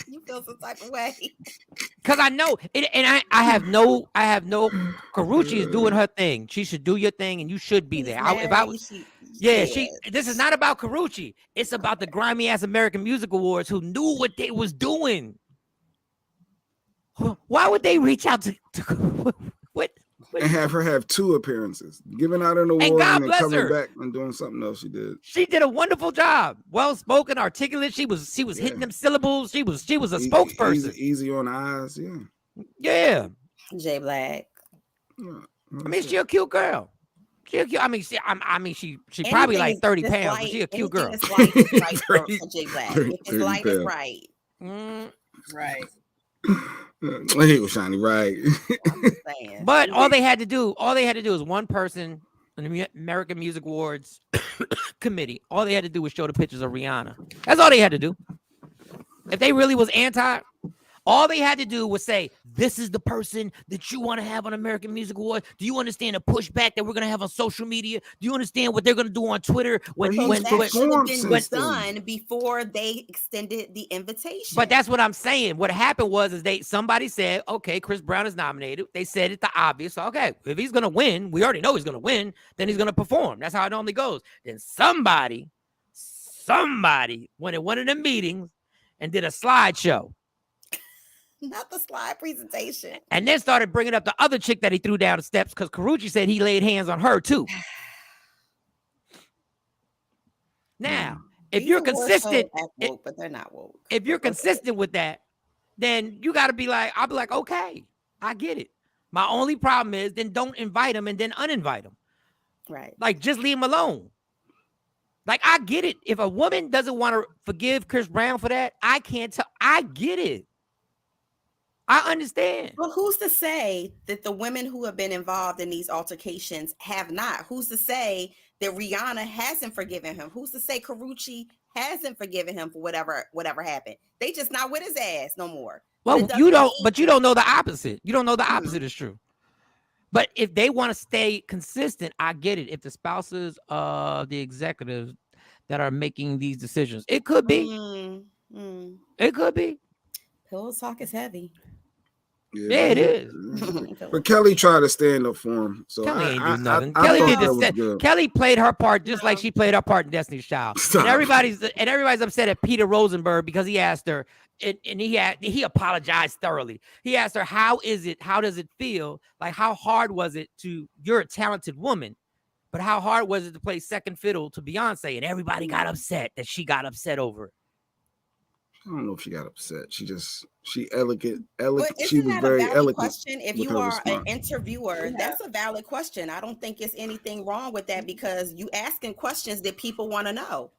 You feel some type of way. Cause I know it, and I have no Carucci is doing her thing. She should do your thing, and you should be there. This is not about Carucci. It's about the grimy ass American Music Awards who knew what they was doing. Why would they reach out to what? And have her have 2 appearances, giving out an award and then coming back and doing something else. She did a wonderful job. Well spoken, articulate. She was hitting them syllables. She was a spokesperson. Easy on the eyes. Yeah. J Black. Yeah. I mean, she a cute girl. She a cute. I mean, she probably like 30 pounds. But she a cute girl. It's light is right for J Black. If it's light is right. Right. He was shiny, right? But all they had to do is one person in the American Music Awards committee. All they had to do was show the pictures of Rihanna. That's all they had to do. If they really was anti, all they had to do was say, this is the person that you want to have on American Music Awards. Do you understand the pushback that we're going to have on social media? Do you understand what they're going to do on Twitter? That should have been done before they extended the invitation. But that's what I'm saying. What happened was somebody said, okay, Chris Brown is nominated. They said it the obvious. Okay, if he's going to win, we already know he's going to win, then he's going to perform. That's how it normally goes. Then somebody went in one of them meetings and did a slideshow. Not the slide presentation. And then started bringing up the other chick that he threw down the steps because Carucci said he laid hands on her too. Now, if you're consistent, woke, but they're not woke. If you're consistent with that, then you got to be like, I'll be like, okay, I get it. My only problem is then don't invite him and then uninvite him. Right. Like, just leave him alone. Like, I get it. If a woman doesn't want to forgive Chris Brown for that, I can't tell. I get it. I understand. Well, who's to say that the women who have been involved in these altercations have not? Who's to say that Rihanna hasn't forgiven him? Who's to say Carucci hasn't forgiven him for whatever happened? They just not with his ass no more. Well, you don't know the opposite. You don't know the opposite is true. But if they want to stay consistent, I get it. If the spouses of the executives that are making these decisions, it could be. It could be. Pillow talk is heavy. Yeah, it is. But Kelly tried to stand up for him. So Kelly ain't do nothing. Kelly played her part just like she played her part in Destiny's Child. And everybody's upset at Peter Rosenberg because he asked her, and he apologized thoroughly. He asked her, how does it feel? Like, how hard was it you're a talented woman, but how hard was it to play second fiddle to Beyonce? And everybody got upset that she got upset over it. I don't know if she got upset. She elegant. But She was very elegant. Question. If you are an interviewer, that's a valid question. I don't think it's anything wrong with that because you asking questions that people want to know,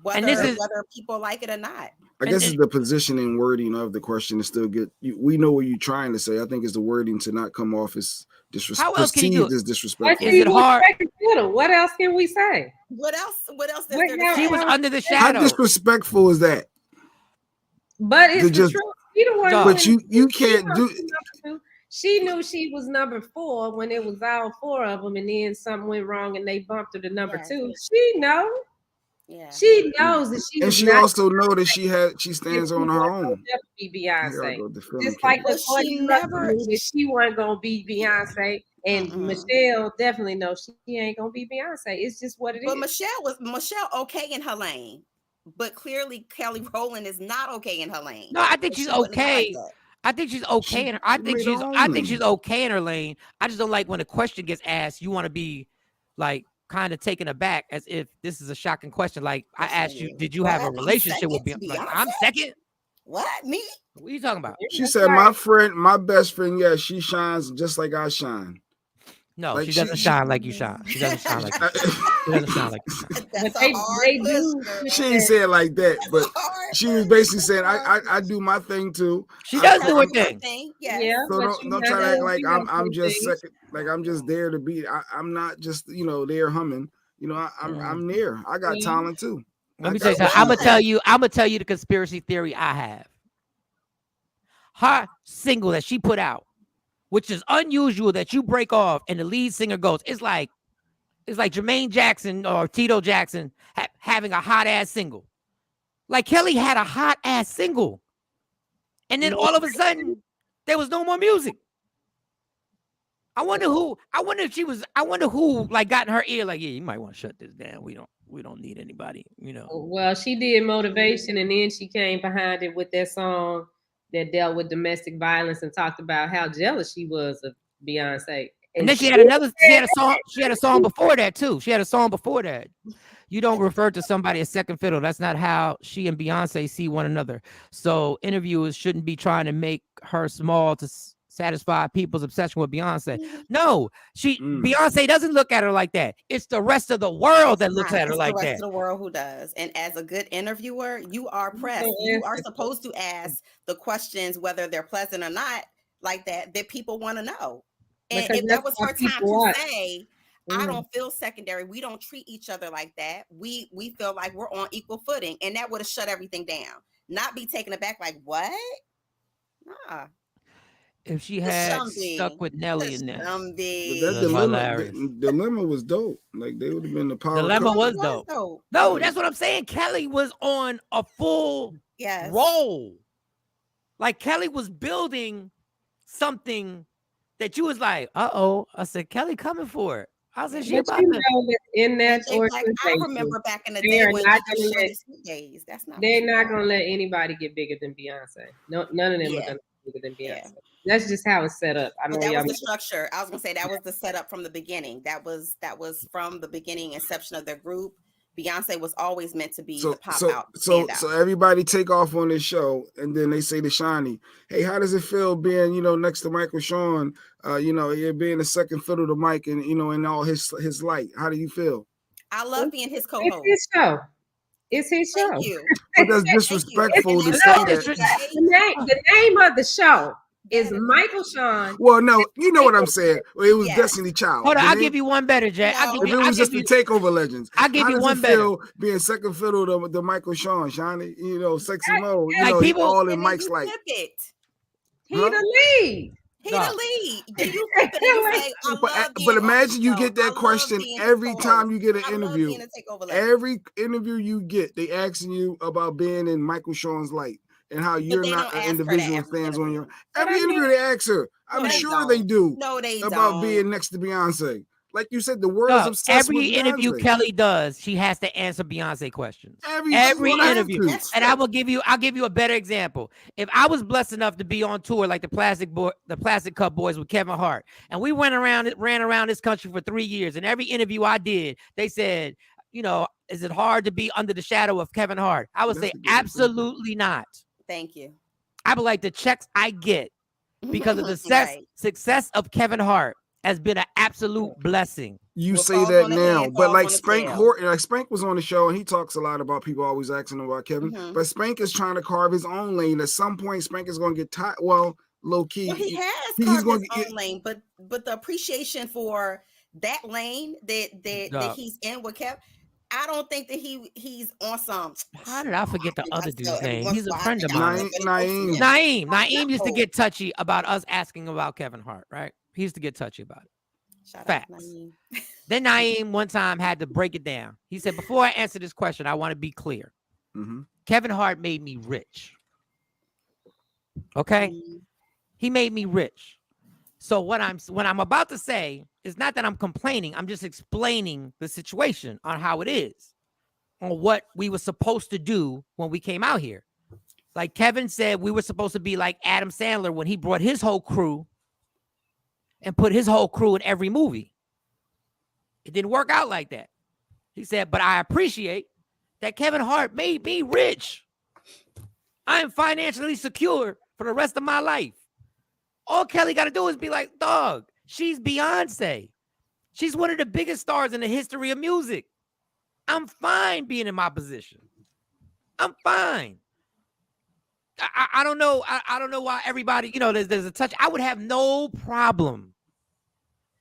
whether people like it or not. I guess it's the positioning wording of the question to still get. We know what you're trying to say. I think it's the wording to not come off as disrespectful. How else can you do it? As disrespectful. Is it hard? What else can we say? What else? She was under the shadow. How disrespectful is that? But it's the truth. But you can't do. She knew she was number 4 when it was all 4 of them, and then something went wrong and they bumped her to number 2. She knows. Yeah. She knows that she. And she also know that she stands on her own. Be Beyonce. Just like she never knew that she wasn't gonna be Beyonce, and Michelle definitely knows she ain't gonna be Beyonce. It's just what it is. But Michelle okay in her lane. But clearly, Kelly Rowland is not okay in her lane. No, I think she's okay. I think she's okay. I think she's okay in her lane. I just don't like when a question gets asked. You want to be like kind of taken aback, as if this is a shocking question. Like I asked you, did you have a relationship with Beyonce? Like, I'm second. What, me? What are you talking about? She said, my best friend, yeah, she shines just like I shine. No, like she doesn't shine like you shine. She doesn't shine like you shine. She doesn't shine like you shine. But they do. She ain't say it like that, but she was basically saying, I do my thing too. She does do her thing. Yeah. So don't try to act like I'm just second, like I'm just there to be. I'm not just there humming. I'm there. I got talent too. Let me tell you something. I'm gonna tell you the conspiracy theory I have. her single that she put out, which is unusual that you break off and the lead singer goes, it's like Jermaine Jackson or Tito Jackson having a hot ass single. Like Kelly had a hot ass single. And then all of a sudden, there was no more music. I wonder who like got in her ear, like, yeah, you might want to shut this down. We don't need anybody, you know. Well, she did Motivation, and then she came behind it with that song that dealt with domestic violence and talked about how jealous she was of Beyonce. And then she had a song before that too. She had a song before that. You don't refer to somebody as second fiddle. That's not how she and Beyonce see one another. So interviewers shouldn't be trying to make her small to satisfy people's obsession with Beyonce. No, Beyonce doesn't look at her like that. It's the rest of the world that looks at her like that. The rest of the world who does. And as a good interviewer, you are pressed. You are supposed to ask the questions, whether they're pleasant or not, like that people want to know. And if that was her time to say, I don't feel secondary. We don't treat each other like that. We feel like we're on equal footing, and that would have shut everything down. Not be taken aback like, what? Nah. If she had stuck with Nelly in there, that dilemma was dope. Like they would have been the power. Dilemma was dope. No, that's what I'm saying. Kelly was on a full roll. Like Kelly was building something that you was like, uh-oh. I said, Kelly coming for it. I said, she about to. In that organization, I remember back in the day when days. That's not. They're not gonna let anybody get bigger than Beyonce. No, none of them are gonna be bigger than Beyonce. Yeah. That's just how it's set up. I know that was the structure. I was gonna say that was the setup from the beginning. That was from the beginning inception of their group. Beyonce was always meant to be the pop out. So everybody take off on this show, and then they say to Shawnee, "Hey, how does it feel being, next to Michael Shawn? You're being the second fiddle to Mike, and in all his light. How do you feel?" I love being his co-host. It's his show. It's his show. Thank you. But that's disrespectful to say that. The name of the show is Michael Shawn. Well, no, you know what I'm saying. It was Destiny Child. Hold on, I'll give you one better, Jack. If it was just the Takeover Legends, I'll give you one better. Being second fiddle to Michael Shawn, Shawnee, Sexy Mo, people all in Mike's life. He the lead. He the lead. Do you flip it and say, but imagine you get that question every time you get an interview. Every interview you get, they asking you about being in Michael Shawn's light. And how you're not an individual stands on your every interview they ask her. I'm sure they do. No, they about being next to Beyonce. Like you said, the world is obsessed with Beyonce. Every interview Kelly does, she has to answer Beyonce questions. Every interview. And I'll give you a better example. If I was blessed enough to be on tour like the Plastic Cup Boys with Kevin Hart, and we ran around this country for 3 years, and every interview I did, they said, is it hard to be under the shadow of Kevin Hart? I would say absolutely not. Thank you. I would like the checks I get because of the success of Kevin Hart has been an absolute blessing. You say that now, but like Spank Horton, like Spank was on the show and he talks a lot about people always asking him about Kevin, but Spank is trying to carve his own lane. At some point, Spank is going to get tired. Well, low key, he has carved his own lane, but the appreciation for that lane that he's in with Kevin. I don't think that he's on some. How did I forget the other dude's name? He's a friend of mine. Naeem used to get touchy about us asking about Kevin Hart, right? He used to get touchy about it. Facts. Then Naeem one time had to break it down. He said, before I answer this question, I want to be clear. Kevin Hart made me rich. Okay? He made me rich. So what I'm about to say is not that I'm complaining. I'm just explaining the situation on how it is, on what we were supposed to do when we came out here. Like Kevin said, we were supposed to be like Adam Sandler when he brought his whole crew and put his whole crew in every movie. It didn't work out like that. He said, but I appreciate that Kevin Hart made me rich. I am financially secure for the rest of my life. All Kelly got to do is be like, dog, she's Beyonce. She's one of the biggest stars in the history of music. I'm fine being in my position. I'm fine. I don't know. I don't know why everybody, there's a touch. I would have no problem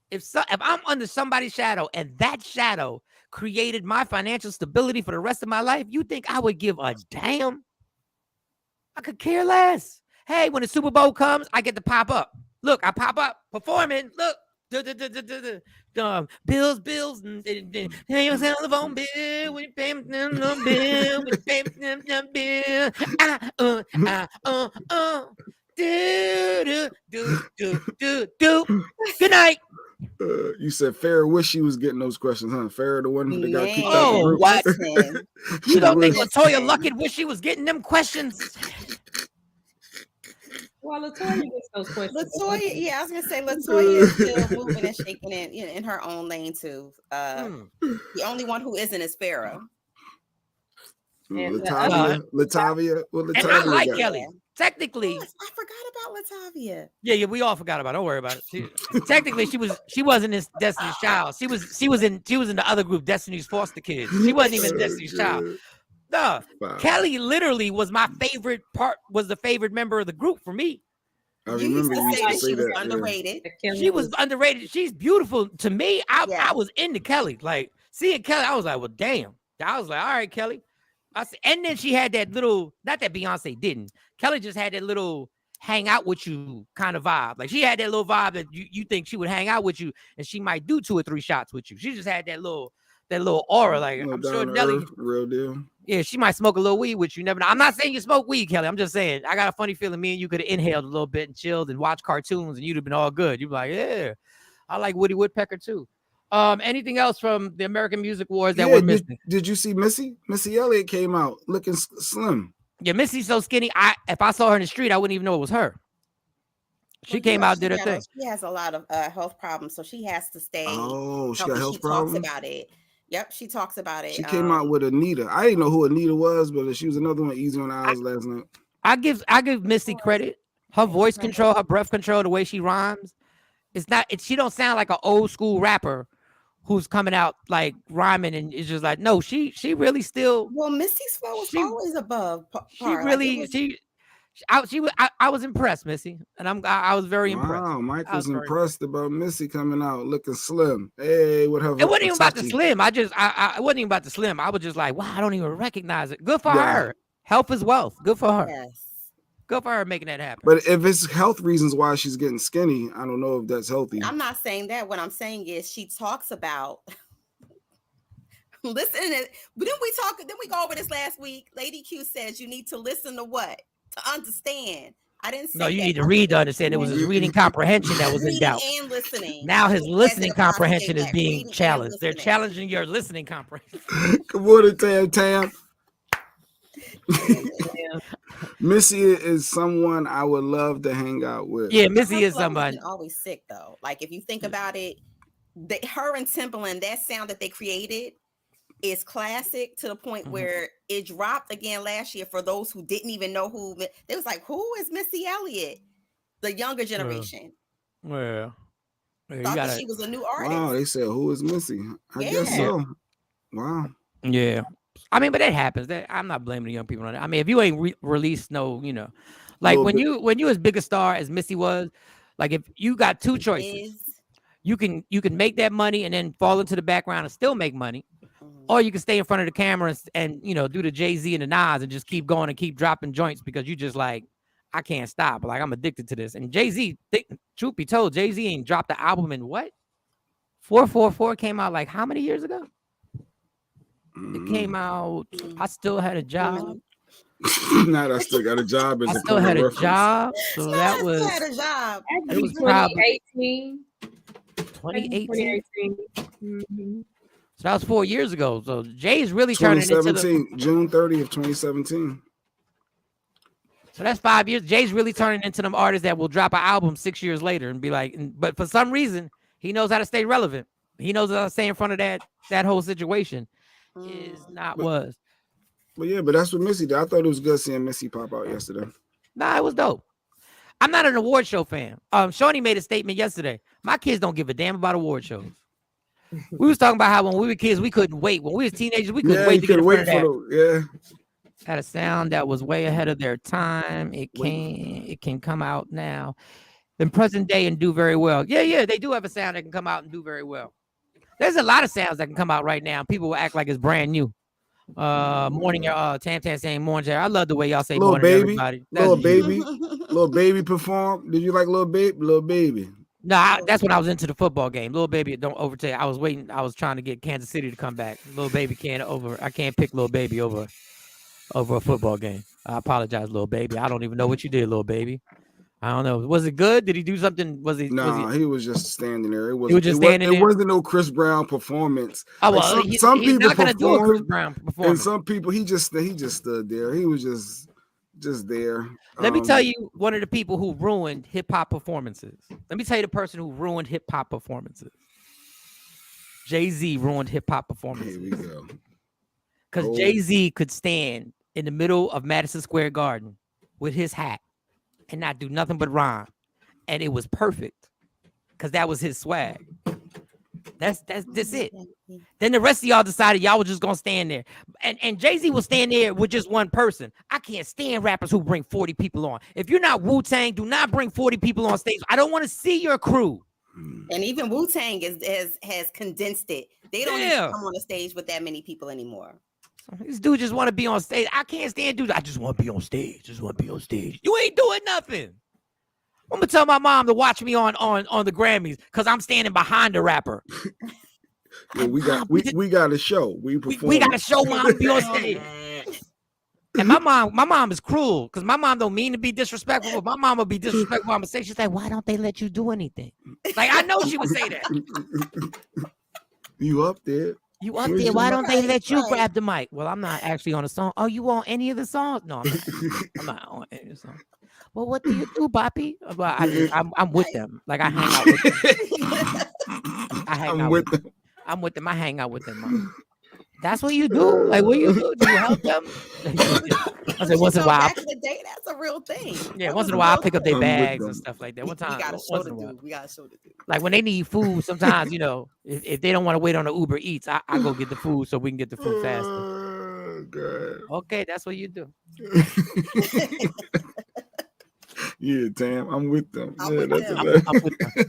if I'm under somebody's shadow and that shadow created my financial stability for the rest of my life. You think I would give a damn? I could care less. Hey, when the Super Bowl comes, I get to pop up. Look, I pop up performing. Look. Bills, hey, on the phone, Bill. When you pay me, no bill. When you pay me, no bill. Good night. You said Farrah wish she was getting those questions, huh? Farrah, the one that got kicked out the Oh, group. what? You don't think wish- Latoya Luckett wish she was getting them questions? Well, Latoya gets those questions. Latoya, yeah, I was gonna say Latoya is still moving and shaking it in her own lane too. The only one who isn't is Farrah. Latavia. Well, And I like got. Kelly. Technically, Yes, I forgot about Latavia. Yeah, we all forgot about it. Don't worry about it. Technically, she wasn't in Destiny's Child. She was in the other group, Destiny's Foster Kids. She wasn't even Destiny's Child. No, Wow. Kelly literally was my favorite part. Was the favorite member of the group for me. I remember you used to say she was that. underrated. Yeah. She was underrated. She's beautiful to me. I was into Kelly. Like seeing Kelly, I was like, well, damn. I was like, all right, Kelly. And then she had that little, not that Beyonce didn't. Kelly just had that little hang out with you kind of vibe. Like she had that little vibe that you think she would hang out with you and she might do 2 or 3 shots with you. She just had that little aura. Like I'm sure Nelly, real deal. Yeah, she might smoke a little weed with you. Never know. I'm not saying you smoke weed, Kelly. I'm just saying I got a funny feeling me and you could have inhaled a little bit and chilled and watched cartoons and you'd have been all good. You'd be like, yeah, I like Woody Woodpecker too. Anything else from the American Music Awards that we're missing? Did you see Missy? Missy Elliott came out looking slim. Yeah, Missy's so skinny. If I saw her in the street, I wouldn't even know it was her. She came out, did her thing. She has a lot of health problems, so she has to stay. Oh, she got health problems. Talks about it. Yep, she talks about it. She came out with Anita. I didn't know who Anita was, but she was another one easy on the eyes last night. I give Missy credit. Her voice control, her breath control, the way she rhymes. She don't sound like an old school rapper who's coming out like rhyming and it's just like, no, she really still. Well, Missy's flow was always above par. I was impressed, Missy, and I was very impressed. Wow, Mike was impressed about Missy coming out looking slim. Hey, what her? It wasn't even about the slim. I wasn't even about the slim. I was just like, wow, I don't even recognize it. Good for her. Health is wealth. Good for her. Yes. Good for her making that happen. But if it's health reasons why she's getting skinny, I don't know if that's healthy. I'm not saying that. What I'm saying is she talks about. Listen, but then we go over this last week. Lady Q says you need to listen to what? To understand. I didn't say. No, you need to read to understand. It was his reading comprehension that was in doubt. And listening. Now his listening comprehension is being challenged. They're challenging your listening comprehension. Good morning, Tam. Missy is someone I would love to hang out with. Yeah, Missy is somebody. Always sick though. Like if you think about it, her and Timbaland, that sound that they created is classic to the point where it dropped again last year for those who didn't even know who. They was like, who is Missy Elliott? The younger generation. Well, thought that she was a new artist. Wow, they said, who is Missy? I guess so. Wow. Yeah. I mean, but that happens. I'm not blaming the young people on it. I mean, if you ain't released like when you as big a star as Missy was, like if you got 2 choices, you can make that money and then fall into the background and still make money, or you can stay in front of the camera and do the Jay-Z and the Nas and just keep going and keep dropping joints because you just like, I can't stop. Like I'm addicted to this. And Jay-Z, truth be told, Jay-Z ain't dropped the album in what? 444 came out like how many years ago? It came out. I still had a job. Now I still got a job. I still had a job. So that was. Had a job. It was 2018. 2018. Mm-hmm. So that was 4 years ago. So Jay's really turning into June 30th, 2017. So that's 5 years. Jay's really turning into them artists that will drop an album 6 years later and be like, but for some reason, he knows how to stay relevant. He knows how to stay in front of that whole situation. But that's what Missy did. I thought it was good seeing Missy pop out yesterday. Nah, it was dope. I'm not an award show fan. Shawnee made a statement yesterday. My kids don't give a damn about award shows. We was talking about how when we were kids, we couldn't wait. When we was teenagers, we couldn't wait to get in front of that. Had a sound that was way ahead of their time. It can come out now in present day and do very well. Yeah, they do have a sound that can come out and do very well. There's a lot of sounds that can come out right now. People will act like it's brand new. Morning, Tam Tam saying morning. I love the way y'all say Little morning, baby, everybody. little baby, little baby perform. Did you like little baby? Little baby. No, that's when I was into the football game. Little baby, don't overtake. I was waiting. I was trying to get Kansas City to come back. Little baby I can't pick little baby over a football game. I apologize, little baby. I don't even know what you did, little baby. I don't know. Was it good? Did he do something? Nah, he was just standing there. It was just standing there. It wasn't no Chris Brown performance. Oh well, like some he's people not gonna do a Chris Brown and performance. some people he just stood there. He was just there. Let me tell you one of the people who ruined hip hop performances. Let me tell you the person who ruined hip hop performances. Jay-Z ruined hip hop performances. Here we go. Because Jay-Z could stand in the middle of Madison Square Garden with his hat and not do nothing but rhyme. And it was perfect. Because that was his swag. That's it. Then the rest of y'all decided y'all were just gonna stand there. And Jay-Z will stand there with just one person. I can't stand rappers who bring 40 people on. If you're not Wu-Tang, do not bring 40 people on stage. I don't want to see your crew. And even Wu-Tang has condensed it. They don't even come on the stage with that many people anymore. This dude just want to be on stage. I can't stand dudes. I just want to be on stage. You ain't doing nothing. I'm gonna tell my mom to watch me on the Grammys because I'm standing behind the rapper. Yeah, we got a show. We got a show. Mom, be on stage. And my mom is cruel because my mom don't mean to be disrespectful. But my mom will be disrespectful on mistake. She's like, why don't they let you do anything? Like I know she would say that. You up there? You up there? Why don't they let you grab the mic? Well, I'm not actually on a song. Oh, you on any of the songs? No, I'm not on any of the songs. Well, what do you do, Boppy? Well, I'm with them. Like I hang out with them. I'm with them. I hang out with them, Mom. That's what you do? Like, what do you do? Do you help them? I said, once in a while. Back in the day, that's a real thing. Yeah, once in a while, I pick up their bags and stuff like that. One time, we got a show to do. Like when they need food, sometimes, if they don't want to wait on the Uber Eats, I go get the food so we can get the food faster. God. Okay, that's what you do. Yeah, Tam, I'm with them. I'm with them.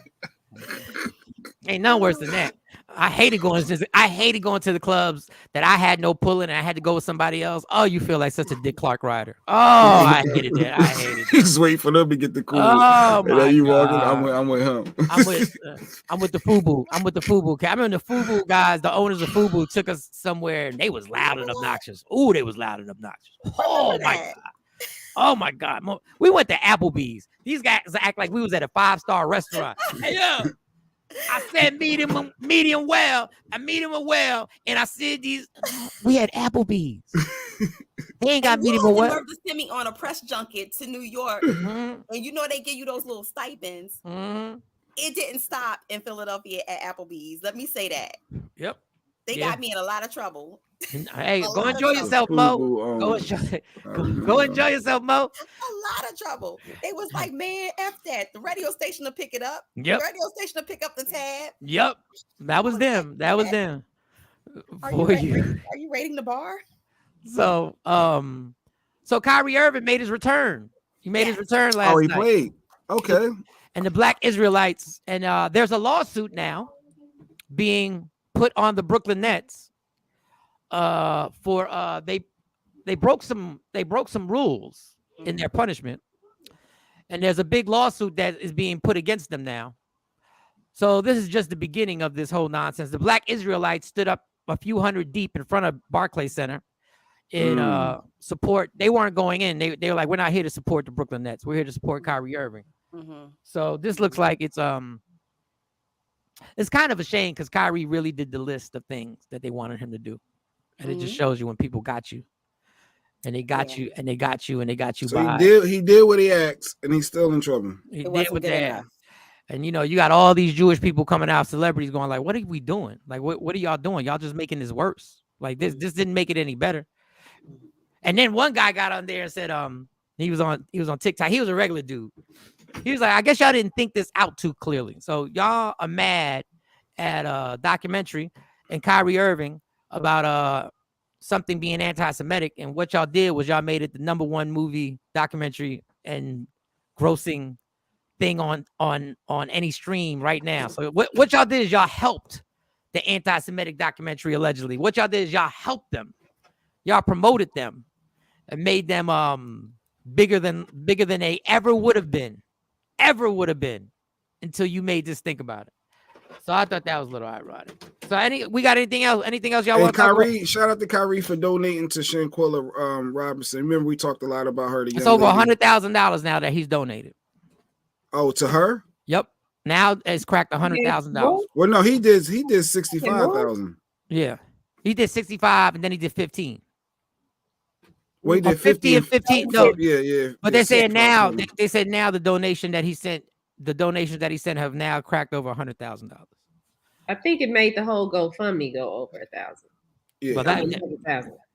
Ain't nothing worse than that. I hated going to the clubs that I had no pulling and I had to go with somebody else. Oh, you feel like such a Dick Clark rider. Oh, I hated that. You just wait for them to get the cool. Oh, and then you walking. I'm with him. I'm with the FUBU. I'm with the FUBU. I remember the FUBU guys, the owners of FUBU, took us somewhere and they was loud and obnoxious. Ooh, they was loud and obnoxious. Oh my God. Oh my God. We went to Applebee's. These guys act like we was at a 5-star restaurant. Yeah. I said medium well. I medium well, and I said we had Applebee's. They ain't got medium well. To send me on a press junket to New York, and they give you those little stipends. It didn't stop in Philadelphia at Applebee's. Let me say that. Yep. They got me in a lot of trouble. Hey, go enjoy yourself, Mo. Go enjoy yourself, Mo. A lot of trouble. It was like, man, F that. The radio station to pick it up. Yep. The radio station to pick up the tab. Yep. That was them. Are you rating the bar? So Kyrie Irving made his return. He made his return last night. Oh, he played. Okay. And the Black Israelites, and there's a lawsuit now being put on the Brooklyn Nets for they broke some rules in their punishment, and there's a big lawsuit that is being put against them now. So this is just the beginning of this whole nonsense. The Black Israelites stood up a few hundred deep in front of Barclays Center in support. They weren't going in. They were like, we're not here to support the Brooklyn Nets. We're here to support Kyrie Irving. So this looks like it's kind of a shame because Kyrie really did the list of things that they wanted him to do. And it just shows you when people got you. And they got you, and they got you, and they got you so by. He did what he asked, and he's still in trouble. He did what they asked. And you got all these Jewish people coming out, celebrities going like, what are we doing? Like, what are y'all doing? Y'all just making this worse. Like this didn't make it any better. And then one guy got on there and said, he was on TikTok. He was a regular dude. He was like, I guess y'all didn't think this out too clearly. So y'all are mad at a documentary and Kyrie Irving about something being anti-Semitic, and what y'all did was y'all made it the #1 movie documentary and grossing thing on any stream right now. So what y'all did is y'all helped the anti-Semitic documentary allegedly. What y'all did is y'all helped them Y'all promoted them and made them bigger than they ever would have been until you made this think about it. So I thought that was a little ironic. So we got anything else? Anything else y'all want to talk about? Shout out to Kyrie for donating to Shanquella Robinson. Remember we talked a lot about her. It's over $100,000 now that he's donated. Oh, to her? Yep. Now it's cracked $100,000. Well, no, he did 65,000. Yeah, he did 65, and then he did 15. Well, he did 50 and 15. No, yeah. But they said now, they said now the donations that he sent have now cracked over $100,000. I think it made the whole GoFundMe go over 1,000. Yeah, well,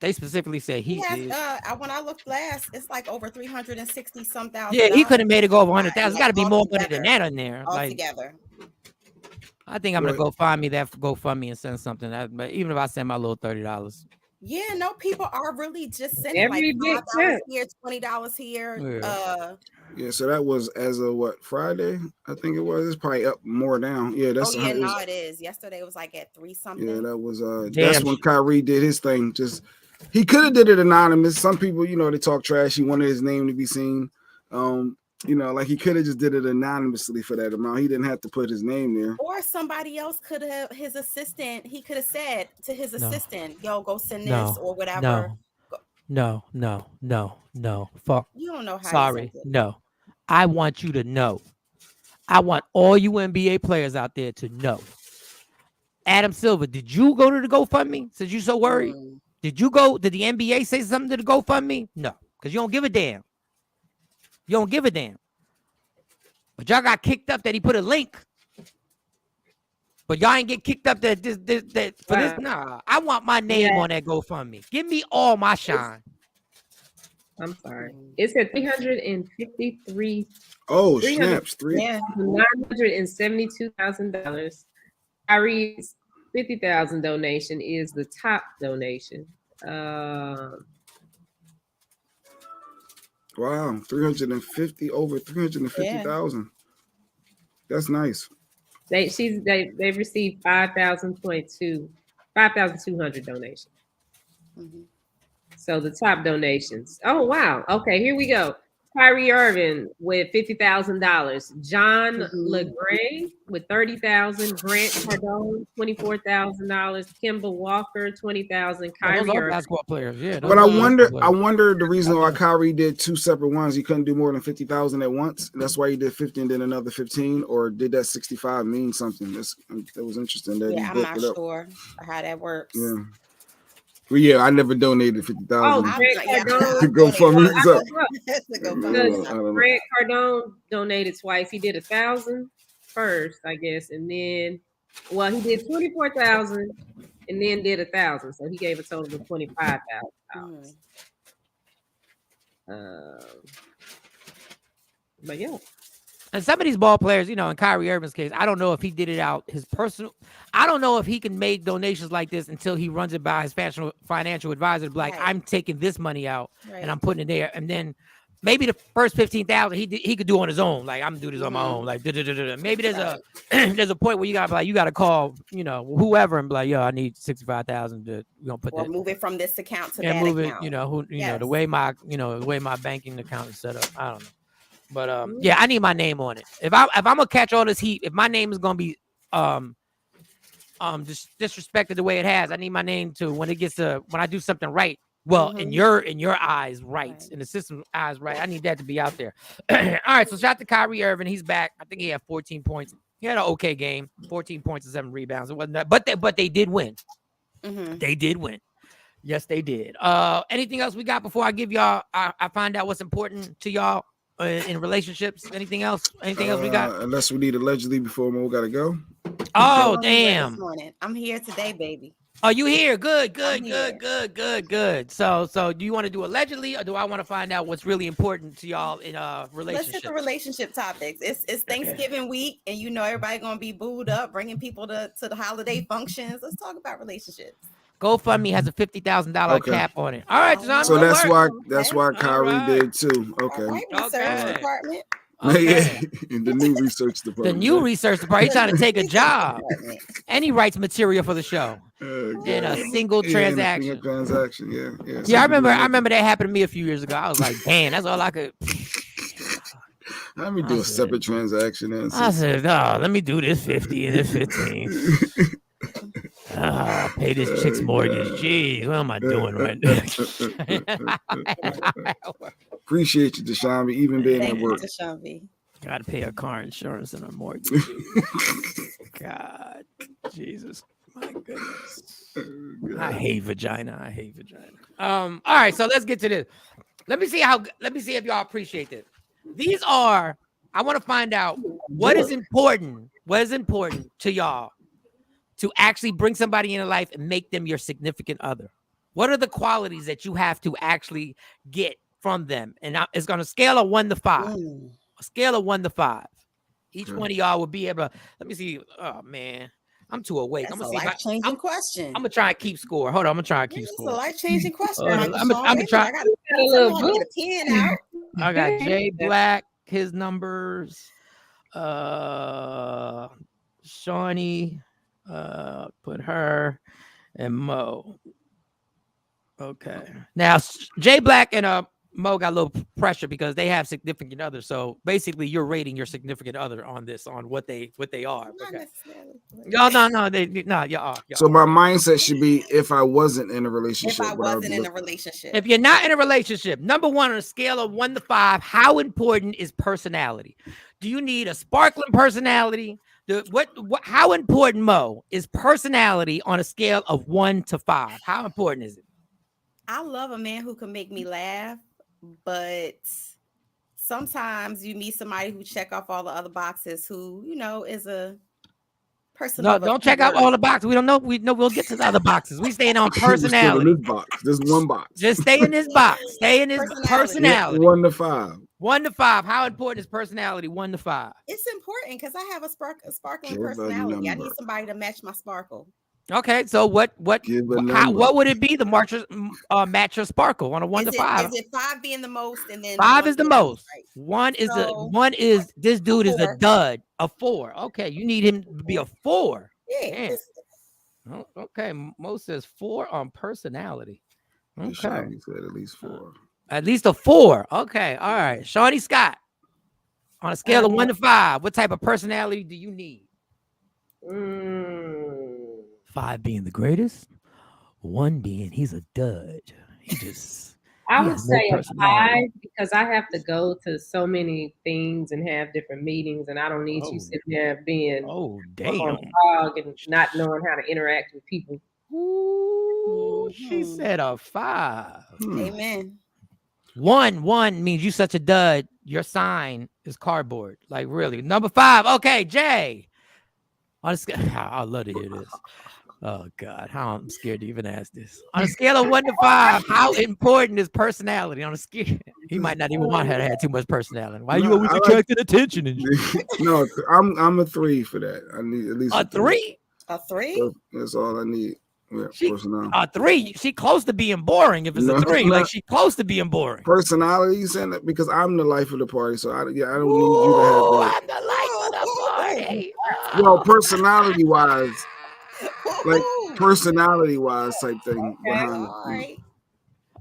they specifically said he did. When I looked last, it's like over 360 some thousand. Yeah, he could have made it go over 100,000. It's got to be more money than that in there. All together. I think I'm gonna GoFundMe and send something. But even if I send my little $30. Yeah, no, people are really just sending every like $5 here, $20 here. Yeah. So that was as of Friday? I think it was. It's probably up more now. Yeah, that's. It is. Yesterday it was like at 3 something. Yeah, that was. That's when Kyrie did his thing. Just he could have did it anonymous. Some people, they talk trash. He wanted his name to be seen. Like he could have just did it anonymously for that amount. He didn't have to put his name there. Or somebody else could have, his assistant, he could have said to his assistant, yo, go send this or whatever. No. Fuck. You don't know how. Sorry. No. I want you to know. I want all you NBA players out there to know. Adam Silver, did you go to the GoFundMe since you so worried? Did you go? Did the NBA say something to the GoFundMe? No, because you don't give a damn. You don't give a damn. But y'all got kicked up that he put a link. But y'all ain't get kicked up that for this. Nah, I want my name on that GoFundMe. Give me all my shine. I'm sorry. It's at 353. Oh, snaps. $972,000. Kyrie's 50,000 donation is the top donation. Wow, 350 over 350,000. That's nice. They've received 5,200 donations. Mm-hmm. So the top donations. Oh wow. Okay, here we go. Kyrie Irving with $50,000. John LeGray with $30,000. Grant Cardone $24,000. Kimba Walker $20,000. Kyrie those are basketball players, yeah. But I wonder the reason why Kyrie did two separate ones. He couldn't do more than 50,000 at once. That's why he did 50 and then another 15. Or did that 65 mean something? That was interesting. That I'm not sure how that works. Yeah. Well, yeah, I never donated 50,000 to GoFundMe. Grant Cardone donated twice. He did 1,000 first, I guess, and then, he did 24,000 and then did 1,000. So he gave a total of $25,000. But yeah. And some of these ball players, in Kyrie Irving's case, I don't know if he did it out his personal. I don't know if he can make donations like this until he runs it by his financial advisor. To be like, I'm taking this money out and I'm putting it there, and then maybe the first 15,000 he could do on his own. Like, I'm gonna do this on my own. Like, maybe there's a there's a point where you gotta call whoever and be like, yo, I need 65,000 to put that. Move it from this account to that account. Move it, the way my banking account is set up. I don't know. But I need my name on it. If I'm gonna catch all this heat, if my name is gonna be just disrespected the way it has, I need my name to when I do something right. Well, in your eyes, right. In the system's eyes, right. I need that to be out there. All right. So shout out to Kyrie Irving. He's back. I think he had 14 points. He had an okay game. 14 points and 7 rebounds. It wasn't that, but they did win. Mm-hmm. They did win. Yes, they did. Anything else we got before I give y'all? I find out what's important to y'all. In relationships, anything else we got? Unless we need allegedly before Mo gotta go. Oh, damn. I'm here today, baby. Oh, you here? Good. So do you want to do allegedly, or do I want to find out what's really important to y'all in relationships? Let's hit the relationship topics. It's Thanksgiving week, and everybody gonna be booed up, bringing people to the holiday functions. Let's talk about relationships. GoFundMe has a $50,000 cap on it. All right, John. So that's why Kyrie did too. Okay. All right, research department. Okay. In the new research The department. new research department. He's trying to take a job. And he writes material for the show. In a single transaction. Yeah. I remember that happened to me a few years ago. I was like, damn, that's all I could. Let me do a separate transaction. I said, oh, let me do this 50 and this 15. Pay this chick's mortgage. Jeez, what am I doing right now? Appreciate you, Deshaun, even being at work. Got to pay a car insurance and a mortgage. God, Jesus, my goodness. I hate vagina. All right, so let's get to this. Let me see if y'all appreciate this. These are, I want to find out what is important to y'all to actually bring somebody into life and make them your significant other. What are the qualities that you have to actually get from them? And it's going to scale of 1 to 5. A scale of 1 to 5. Each one of y'all will be able to, let me see. Oh man, I'm too awake. That's I'm gonna see life-changing question. I'm gonna try and keep score. Hold on, I'm gonna try and keep score. It's a life-changing question. I'm gonna try. I got to get a pen out. I got Jay Black, his numbers. Shawnee, put her, and Mo. Okay. Now Jay Black and Mo got a little pressure because they have significant others. So basically, you're rating your significant other on this, on what they are. Okay. No, you are. So my mindset should be if I wasn't in a relationship. If you're not in a relationship, number 1 on a scale of 1 to 5, how important is personality? Do you need a sparkling personality? How important, Mo, is personality on a scale of 1 to 5? How important is it? I love a man who can make me laugh, but sometimes you meet somebody who check off all the other boxes, who, is a person. No, don't check out all the boxes. We don't know. We'll get to the other boxes. We staying on personality. This box. There's one box. Just stay in this box. Stay in this personality. 1 to 5. 1 to 5. How important is personality? 1 to 5. It's important because I have a sparkling personality. I need somebody to match my sparkle. Okay, so what would it be to match your sparkle on a 1 to 5? Is it 5 being the most, and then 5 is the most? Right. One is this dude is a dud, a 4. Okay, you need him to be a 4. Yeah. Oh, okay, Mo says 4 on personality. Okay, Shawnee said at least 4. At least a 4. Okay, all right. Shawnee Scott, on a scale of 1 to 5, what type of personality do you need? 5 being the greatest, 1 being he's a dud. I would say a 5 because I have to go to so many things and have different meetings, and I don't need you sitting there being on dog and not knowing how to interact with people. Ooh, she said a 5. Amen. 1 means you such a dud. Your sign is cardboard. Like really. Number 5. Okay, Jay. I love to hear this. Oh God, how I'm scared to even ask this. On a scale of 1 to 5, how important is personality? On a scale, he might not even want her to have too much personality. Why you always attracting attention? No, I'm a 3 for that. I need at least a 3. A 3? That's all I need. Yeah, personality. A 3. She close to being boring. If it's a 3, like she close to being boring. Personality, saying that because I'm the life of the party, so I don't need you to have that. I'm the life of the party. Well, personality wise. Like personality wise type thing behind it. All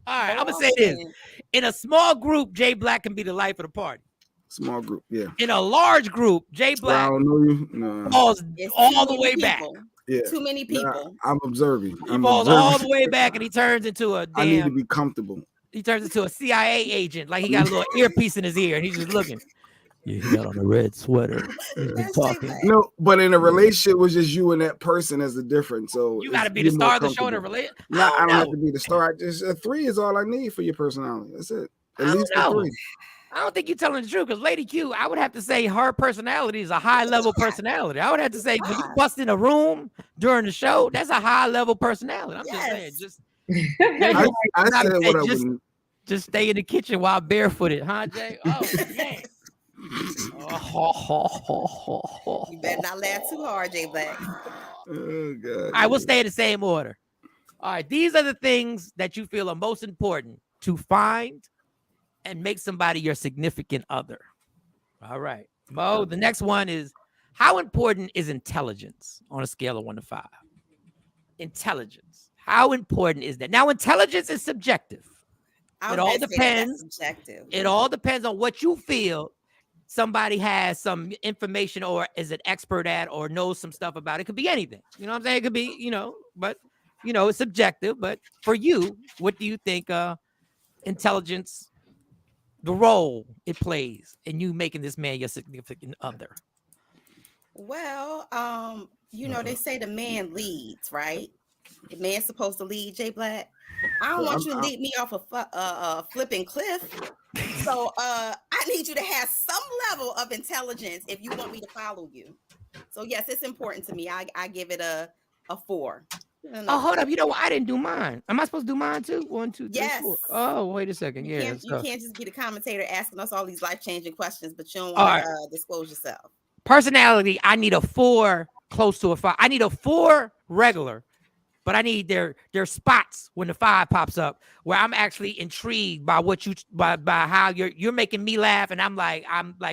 right, I'm gonna say this. In a small group, Jay Black can be the life of the party. Small group, yeah. In a large group, Jay Black falls all the way back. Yeah. Too many people. I'm observing. He falls all the way back and he turns into a damn. I need to be comfortable. He turns into a CIA agent, like he got a little earpiece in his ear and he's just looking. Yeah, he got on a red sweater. He's been talking. No, but in a relationship was just you and that person as a difference. So you got to be the star of the show in a relationship. No, I don't have to be the star. A 3 is all I need for your personality. That's it. At least a 3. I don't think you're telling the truth because Lady Q, I would have to say her personality is a high level personality. I would have to say when you bust in a room during the show, that's a high level personality. I'm just saying, I said what I wouldn't. Just stay in the kitchen while barefooted, huh, Jay? Oh man. You better not laugh too hard, Jay Black. Oh, God. I will stay in the same order. All right, these are the things that you feel are most important to find and make somebody your significant other. All right. Mo, the next one is, how important is intelligence on a scale of 1 to 5? Intelligence. How important is that? Now, intelligence is subjective. I It was all going to say that that's depends. subjective. It all depends on what you feel somebody has some information or is an expert at or knows some stuff about. It could be anything. You know what I'm saying? It could be, but it's subjective. But for you, what do you think intelligence, the role it plays in you making this man your significant other? Well, they say the man leads, right? The man's supposed to lead, Jay Black. I don't want you to lead me off a flipping cliff. So I need you to have some level of intelligence if you want me to follow you. So yes, it's important to me. I give it a 4. Oh, hold up. You know what? I didn't do mine. Am I supposed to do mine too? 1, 2, 3, yes. 4. Oh, wait a second. You can't just be the commentator asking us all these life-changing questions, but you don't want to disclose yourself. Personality, I need a 4 close to a 5. I need a 4 regular, but I need their spots when the 5 pops up where I'm actually intrigued by what by how you're making me laugh, and I'm like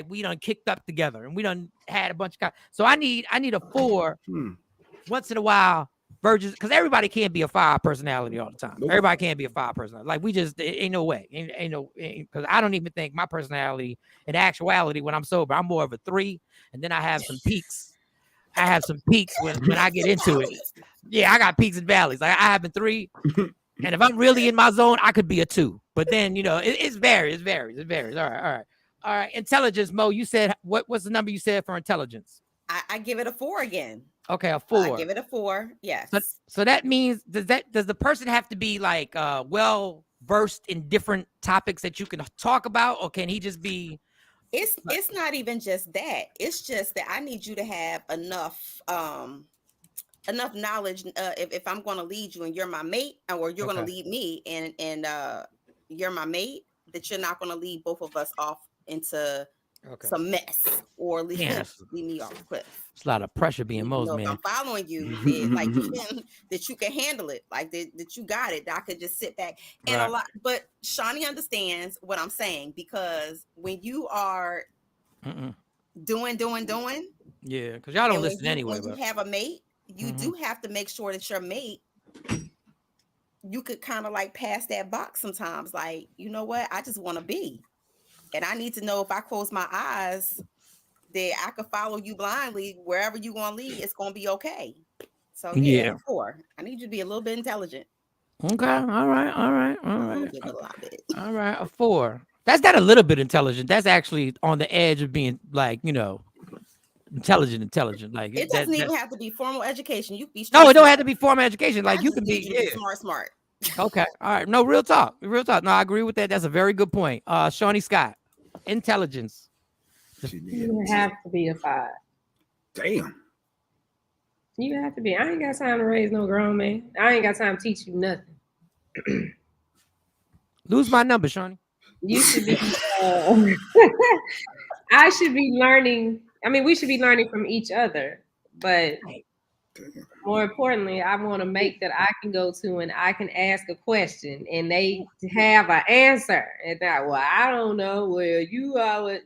we done kicked up together and we done had a bunch of so I need a 4 once in a while. Virgins, because everybody can't be a 5 personality all the time. Nope. Everybody can't be a 5 personality. Like ain't no way. Ain't no, because I don't even think my personality in actuality when I'm sober, I'm more of a 3, and then I have some peaks. I have some peaks when I get into it. Yeah, I got peaks and valleys. Like I have a 3, and if I'm really in my zone, I could be a 2. But then it varies. All right. Intelligence, Mo. You said what's the number you said for intelligence? I give it a 4 again. Okay, a 4. I give it a 4. Yes. So that means does the person have to be like well versed in different topics that you can talk about, or can he just be? It's not even just that. It's just that I need you to have enough knowledge. If I'm going to lead you and you're my mate, or you're going to lead me and you're my mate, that you're not going to lead both of us off into some mess or leave me off the cliff. It's a lot of pressure being Mo's man. If I'm following you, that you can handle it, like that you got it. That I could just sit back and a lot. But Shawnee understands what I'm saying, because when you are doing, yeah, because y'all don't listen anyway. When you have a mate, you do have to make sure that your mate, you could kind of like pass that box sometimes. Like, you know what? I just want to be. And I need to know if I close my eyes that I could follow you blindly wherever you want to lead. It's going to be okay. So yeah, 4. I need you to be a little bit intelligent. Okay. All right. Give it a lot bit. All right. A 4. That's not a little bit intelligent. That's actually on the edge of being like, intelligent. Like it doesn't even have to be formal education. You be no, it don't have to be formal education. Like you can be smart. Okay. All right. No, real talk. No, I agree with that. That's a very good point. Shawnee Scott, intelligence. You have to be a 5. Damn. You have to be. I ain't got time to raise no grown man. I ain't got time to teach you nothing. Lose my number, Shawnee. You should be. I should be learning. I mean, we should be learning from each other, but more importantly, I want to make that I can go to and I can ask a question and they have an answer. And that, well, I don't know. Well, you are.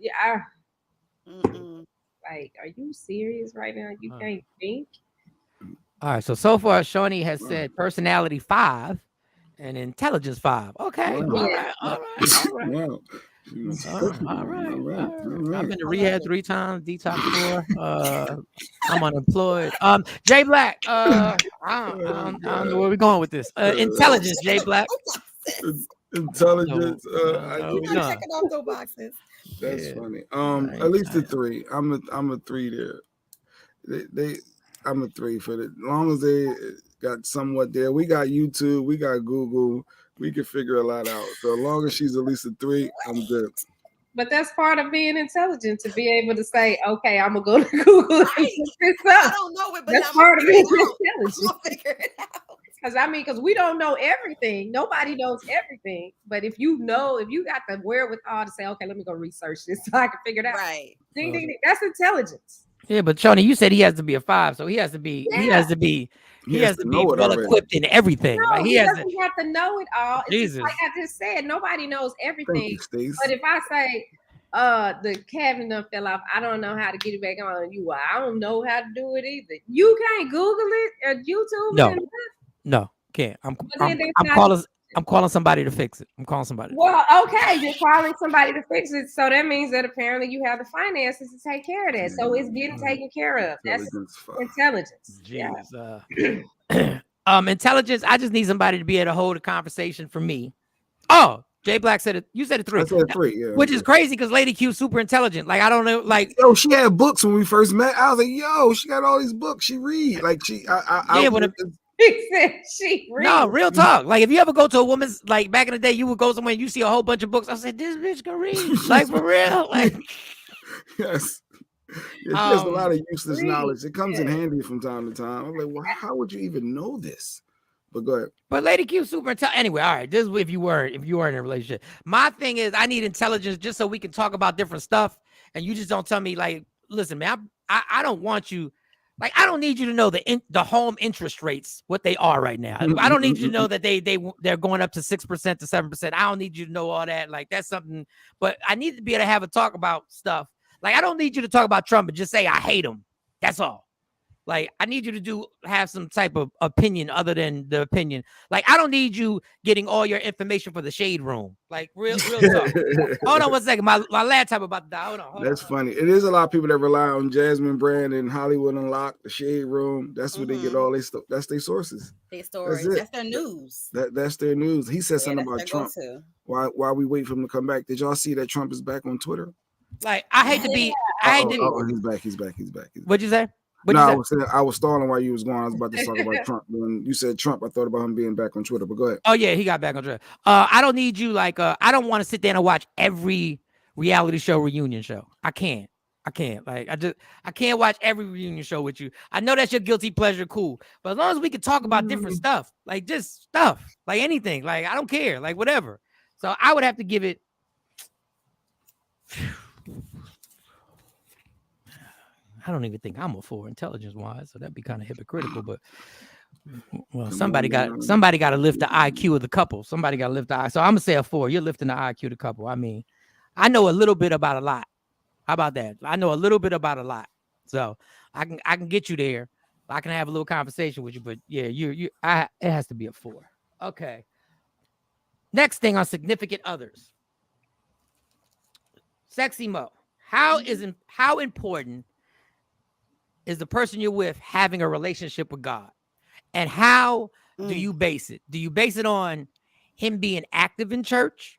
Like, are you serious right now? You can't think. All right. So far, Shawnee has said personality 5 and intelligence 5. Okay. All right. I've been to rehab 3 times, detox 4. I'm unemployed. Jay Black. I don't know where we're going with this. Intelligence, Jay Black. Intelligence. Check it off those boxes. That's funny. At least a 3. I'm a 3 there. I'm a 3 for it. As long as they got somewhat there. We got YouTube. We got Google. We can figure a lot out. So as long as she's at least a 3, I'm good. But that's part of being intelligent, to be able to say, okay, I'm going to go to Google and look this up. I don't know it, but that's part of being intelligent. I'll figure it out. Because we don't know everything. Nobody knows everything. But if you got the wherewithal to say, okay, let me go research this so I can figure it out. Right. Ding, ding, ding. That's intelligence. Yeah, but Shawnee, you said he has to be a 5, so he has to be well equipped in everything. No, like he doesn't have to know it all. Jesus. Like I just said, nobody knows everything. But if I say, the cabinet done fell off. I don't know how to get it back on. I don't know how to do it either. You can't Google it or YouTube it. No, can't. I'm calling. I'm calling somebody to fix it. I'm calling somebody. Well, okay, you're calling somebody to fix it. So that means that apparently you have the finances to take care of that. So it's getting taken care of. That's intelligence. Jeez. Yeah. Intelligence. I just need somebody to be able to hold a conversation for me. Oh, Jay Black said it. You said it 3. I said 3, yeah. Which is crazy because Lady Q's super intelligent. Like, I don't know, like, yo, she had books when we first met. I was like, yo, she got all these books. She read. Like, she he said she read. No, real talk. Like, if you ever go to a woman's, like back in the day, you would go somewhere and you see a whole bunch of books. I said, this bitch can read. Like, for real. Like, yes. Yeah, she has a lot of useless knowledge. It comes in handy from time to time. I'm like, well, how would you even know this? But go ahead. But Lady Q super intelligent. Anyway, all right. This is if you were in a relationship. My thing is, I need intelligence just so we can talk about different stuff. And you just don't tell me, like, listen, man, I don't want you. Like, I don't need you to know the home interest rates, what they are right now. I don't need you to know that they're going up to 6% to 7%. I don't need you to know all that. Like, that's something. But I need to be able to have a talk about stuff. Like, I don't need you to talk about Trump and just say I hate him. That's all. Like, I need you to have some type of opinion other than the opinion. Like, I don't need you getting all your information for the shade room. Like, real talk. Hold on 1 second. My laptop about to die. Hold on. That's funny. It is a lot of people that rely on Jasmine Brand and Hollywood Unlocked, the shade room. That's where they get all their stuff. That's their sources. Their stories. That's their news. That's their news. He said something about Trump. While we wait for him to come back. Did y'all see that Trump is back on Twitter? Like, I hate to be. He's back. What'd you say? I was stalling while you was going. I was about to talk about Trump. When you said Trump, I thought about him being back on Twitter. But go ahead. Oh yeah, he got back on Twitter. I don't need you. Like, I don't want to sit there and watch every reality show reunion show. I can't. Like, I can't watch every reunion show with you. I know that's your guilty pleasure, cool. But as long as we can talk about different stuff, like just stuff, like anything, like I don't care, like whatever. So I would have to give it. I don't even think I'm a 4 intelligence-wise, so that'd be kind of hypocritical. But somebody got to lift the IQ of the couple. Somebody got to lift the IQ. So I'm gonna say a 4. You're lifting the IQ of the couple. I mean, I know a little bit about a lot. How about that? I know a little bit about a lot, so I can get you there. I can have a little conversation with you. But yeah, it has to be a 4. Okay. Next thing on significant others. Sexy Mo. How important is the person you're with having a relationship with God? And how do you base it? Do you base it on him being active in church?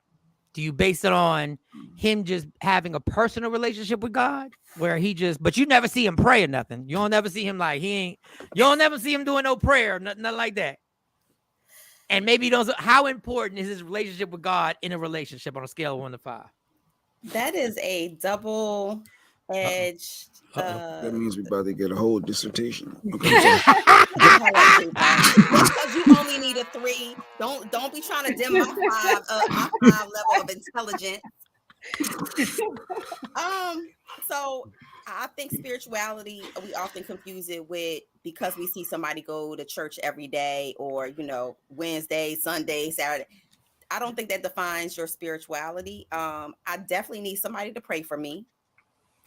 Do you base it on him just having a personal relationship with God where but you never see him pray or nothing? You don't never see him you don't never see him doing no prayer, nothing like that. And maybe how important is his relationship with God in a relationship on a scale of 1 to 5? That is a double-edged. That means we're about to get a whole dissertation. Okay. Because you only need a 3. Don't be trying to dim my 5 level of intelligence. So I think spirituality, we often confuse it with, because we see somebody go to church every day, or Wednesday, Sunday, Saturday. I don't think that defines your spirituality. I definitely need somebody to pray for me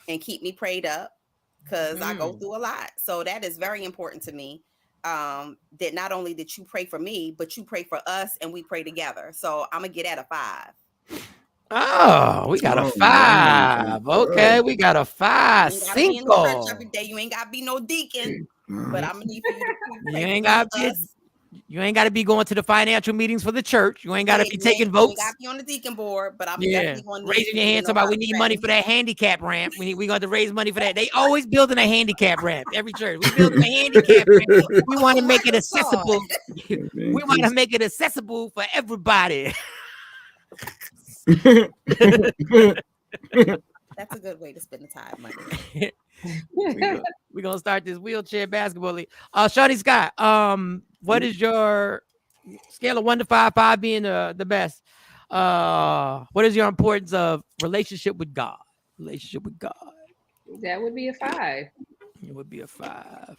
and keep me prayed up, because I go through a lot. So that is very important to me. That not only did you pray for me, but you pray for us and we pray together. So I'm gonna get at a 5. Oh, we got a 5. Okay, we got a 5. You ain't gotta be in the church every day. You ain't gotta be no deacon, but I'm gonna need for you to pray. You ain't got to be going to the financial meetings for the church. You ain't got to be taking votes. You got to be on the deacon board, but I'm definitely going to raising your hand about we need money for that handicap ramp. We got to raise money for that. They always building a handicap ramp. Every church, we building a handicap ramp. We want to make it accessible. We want to make it accessible for everybody. That's a good way to spend the time, money. We're gonna start this wheelchair basketball league. Shawty Scott, what is your scale of 1 to 5, 5 being the best? What is your importance of relationship with God? Relationship with God. That would be a 5. It would be a 5.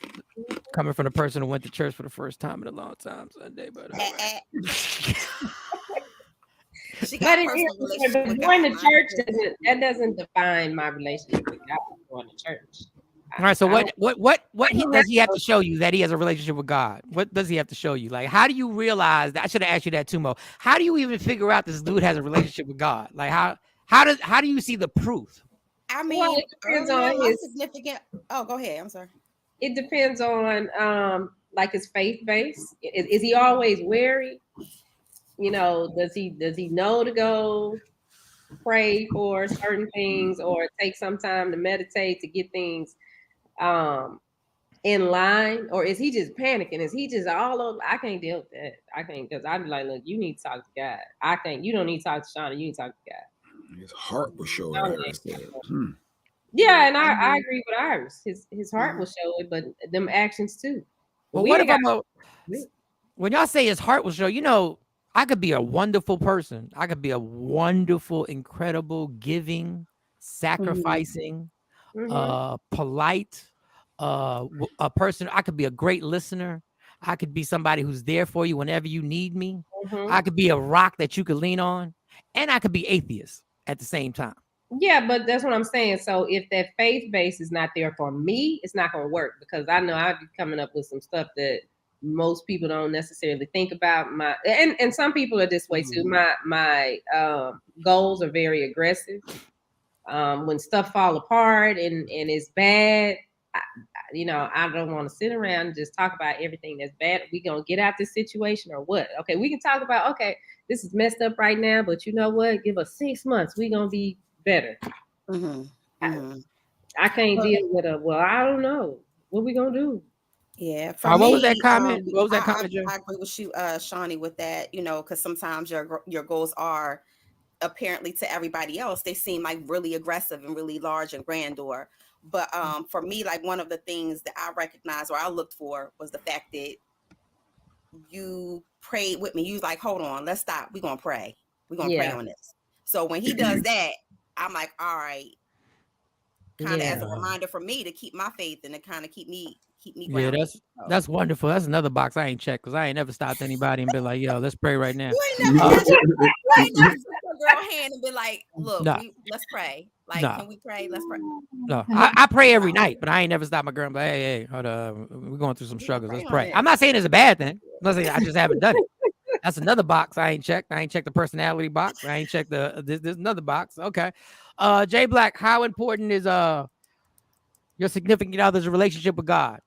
Coming from the person who went to church for the first time in a long time Sunday, but She got But a it personal is, relationship but with going God. to church doesn't define my relationship with God. Going to church. All right. So I don't, what I he don't does he have to to show you that he has a relationship with God? What does he have to show you? Like, how do you realize that? I should have asked you that too, Mo. How do you even figure out this dude has a relationship with God? Like, how do you see the proof? I Well, mean, it depends early on, on my his. significant. Oh, go ahead. I'm sorry. It depends on like his faith base. Is he always wary? You know, does he know to go pray for certain things or take some time to meditate to get things in line, or is he just panicking? Is he just all over? I can't deal with that. I can't, because I'm like, look, you need to talk to God. I think you don't need to talk to Shawn. You need to talk to God. His heart will show it. Iris said. Yeah, and I agree with Iris. His heart will show it, but them actions too. But Well, we what ain't if got. when y'all say his heart will show, I could be a wonderful person. I could be a wonderful, incredible, giving, sacrificing, polite, a person. I could be a great listener. I could be somebody who's there for you whenever you need me. I could be a rock that you could lean on, and I could be atheist at the same time. Yeah, but that's what I'm saying. So if that faith base is not there for me, it's not going to work, because I know I'd be coming up with some stuff that most people don't necessarily think about. And some people are this way too. My goals are very aggressive. When stuff fall apart and it's bad, I don't want to sit around and just talk about everything that's bad. We gonna get out this situation or what? Okay, we can talk about, okay, this is messed up right now, but you know what? Give us 6 months. We gonna be better. I can't deal with I don't know. What we gonna do? Yeah, for me, what was that comment? What was that comment, Joe? I agree with you, Shawnee, with that. Because sometimes your goals are apparently to everybody else, they seem like really aggressive and really large and grandeur. But for me, like one of the things that I recognized or I looked for was the fact that you prayed with me. You was like, hold on, let's stop. We're gonna pray. We're gonna pray on this. So when he does that, I'm like, all right, kind of as a reminder for me to keep my faith and to kind of keep me grounded. Yeah, that's wonderful. That's another box I ain't checked, because I ain't never stopped anybody and been like, yo, let's pray right now. You ain't never took a girl hand and been like, look, let's pray. Like, can we pray? Let's pray. No, I pray every night, but I ain't never stopped my girl and be like, hey, hold on, we're going through some struggles. Let's pray. I'm not saying it's a bad thing. I'm not saying I just haven't done it. That's another box I ain't checked. I ain't checked the personality box. I ain't checked there's another box. Okay. Jay Black, how important is your significant other's relationship with God?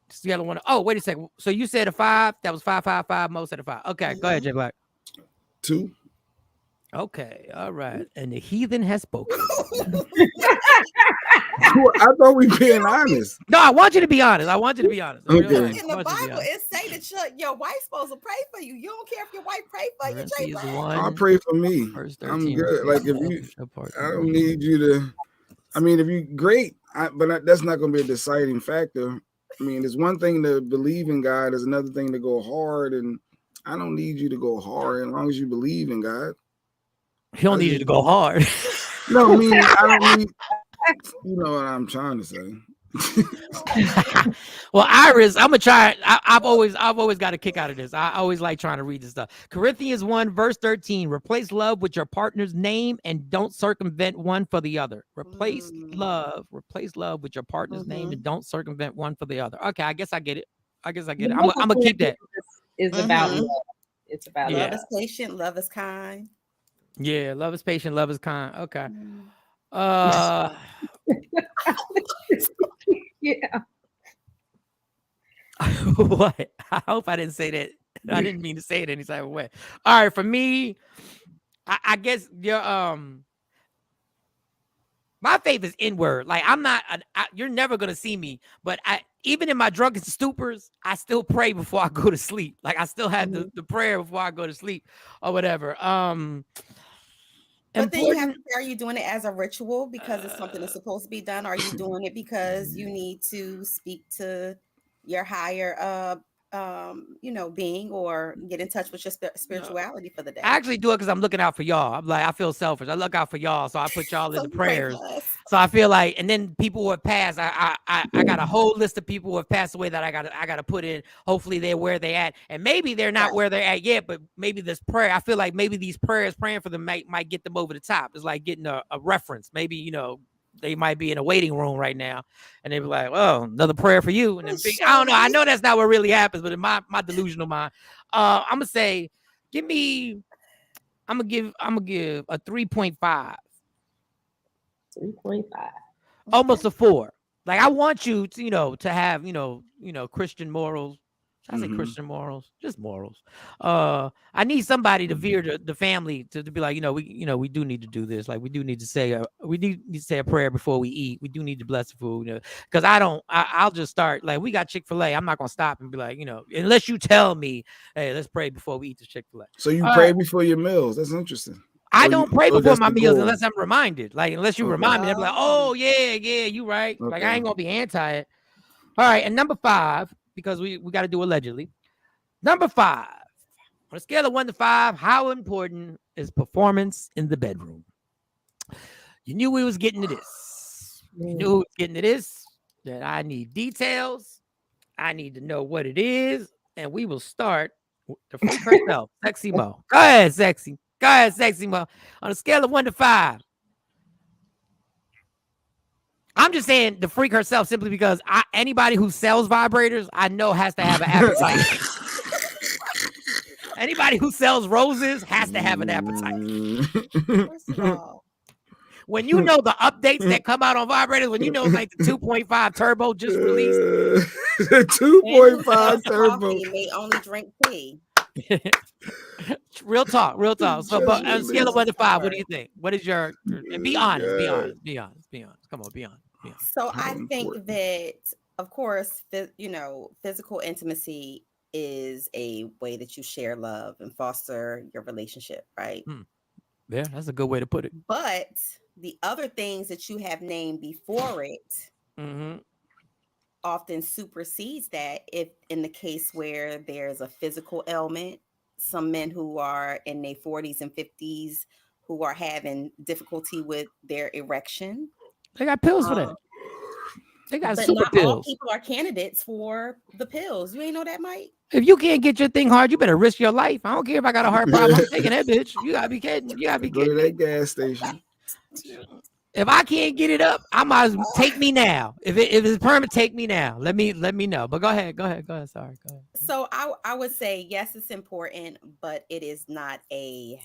Just the other one. Oh, wait a second. So you said a 5. That was 5, 5, 5. Mo said a 5. Okay, go ahead, Jay Black. 2. Okay, all right. And the heathen has spoken. I thought we being honest. No, I want you to be honest. Okay. In the Bible, it say that your wife's supposed to pray for you. You don't care if your wife pray for you. Jay Black. I'll pray for me. I'm good. Like if you, I don't need you to. I mean, if you great, but that's not going to be a deciding factor. I mean, it's one thing to believe in God. It's another thing to go hard, and I don't need you to go hard as long as you believe in God. He don't need you to go hard. No, I mean, I don't need. You know what I'm trying to say. Well, Iris, I'm gonna try. I've always got a kick out of this. I always like trying to read this stuff. Corinthians 1 verse 13. Replace love with your partner's name and don't circumvent one for the other. Replace love with your partner's name and don't circumvent one for the other. Okay, I guess I get it. I'm gonna keep that. It's about love. It's about love is patient, love is kind. Yeah, love is patient, love is kind. Okay. Yeah. What? I hope I didn't say that. I didn't mean to say it any type of way. All right, for me, I guess my faith is inward. Like you're never gonna see me, but even in my drunken stupors, I still pray before I go to sleep. Like I still have the prayer before I go to sleep or whatever. But then you have to say, are you doing it as a ritual because it's something that's supposed to be done? Or are you doing it because you need to speak to your higher being, or get in touch with your spirituality for the day. I actually do it because I'm looking out for y'all. I'm like, I feel selfish. I look out for y'all, so I put y'all in the prayers. So I feel like, and then people who have passed, I got a whole list of people who have passed away that I gotta put in. Hopefully they're where they're at, and maybe they're not where they're at yet, but maybe this prayer, I feel like maybe these prayers praying for them might get them over the top. It's like getting a reference. Maybe they might be in a waiting room right now, and they be like, "Oh, another prayer for you." And then I don't know. I know that's not what really happens, but in my delusional mind, I'm gonna say, I'm gonna give a 3.5. 3.5. Almost a 4. Like, I want you to, to have, Christian morals. I say Christian morals, just morals. I need somebody to veer the family to be like, we do need to do this. Like, we do need to say a prayer before we eat. We do need to bless the food. Because I'll just start, like, we got Chick-fil-A. I'm not gonna stop and be like, unless you tell me, hey, let's pray before we eat the Chick-fil-A. So you pray before your meals. That's interesting. I don't pray before my meals unless I'm reminded. Like, unless you remind me, I'm like, oh yeah, you right. Okay. Like, I ain't gonna be anti it. All right, and number 5, because we got to do allegedly. Number 5, on a scale of 1 to 5, how important is performance in the bedroom? You knew we was getting to this. You knew we was getting to this. That I need details. I need to know what it is, and we will start with the freak herself, Sexy Mo. Go ahead, Sexy. Go ahead, Sexy Mo. On a scale of 1 to 5. I'm just saying the freak herself simply because anybody who sells vibrators, I know has to have an appetite. Anybody who sells roses has to have an appetite. First of all, when you know the updates that come out on vibrators, when you know like the 2.5 turbo just released. The 2.5 turbo. They only drink tea. Real talk. So, but on a scale of 1 to 5, what do you think? What is your? And be honest. Be honest. Come on, be honest. So I think that, of course, physical intimacy is a way that you share love and foster your relationship, right? Yeah, that's a good way to put it. But the other things that you have named before it often supersedes that, if in the case where there's a physical ailment. Some men who are in their 40s and 50s who are having difficulty with their erection. They got pills for that. They got super not pills. All people are candidates for the pills. You ain't know that, Mike? If you can't get your thing hard, you better risk your life. I don't care if I got a heart problem. I'm taking that bitch. You gotta be kidding. Go to that gas station. If I can't get it up, I might as well take me now. If it's permanent, take me now. Let me know. But go ahead. Sorry, go ahead. So I would say yes, it's important, but it is not a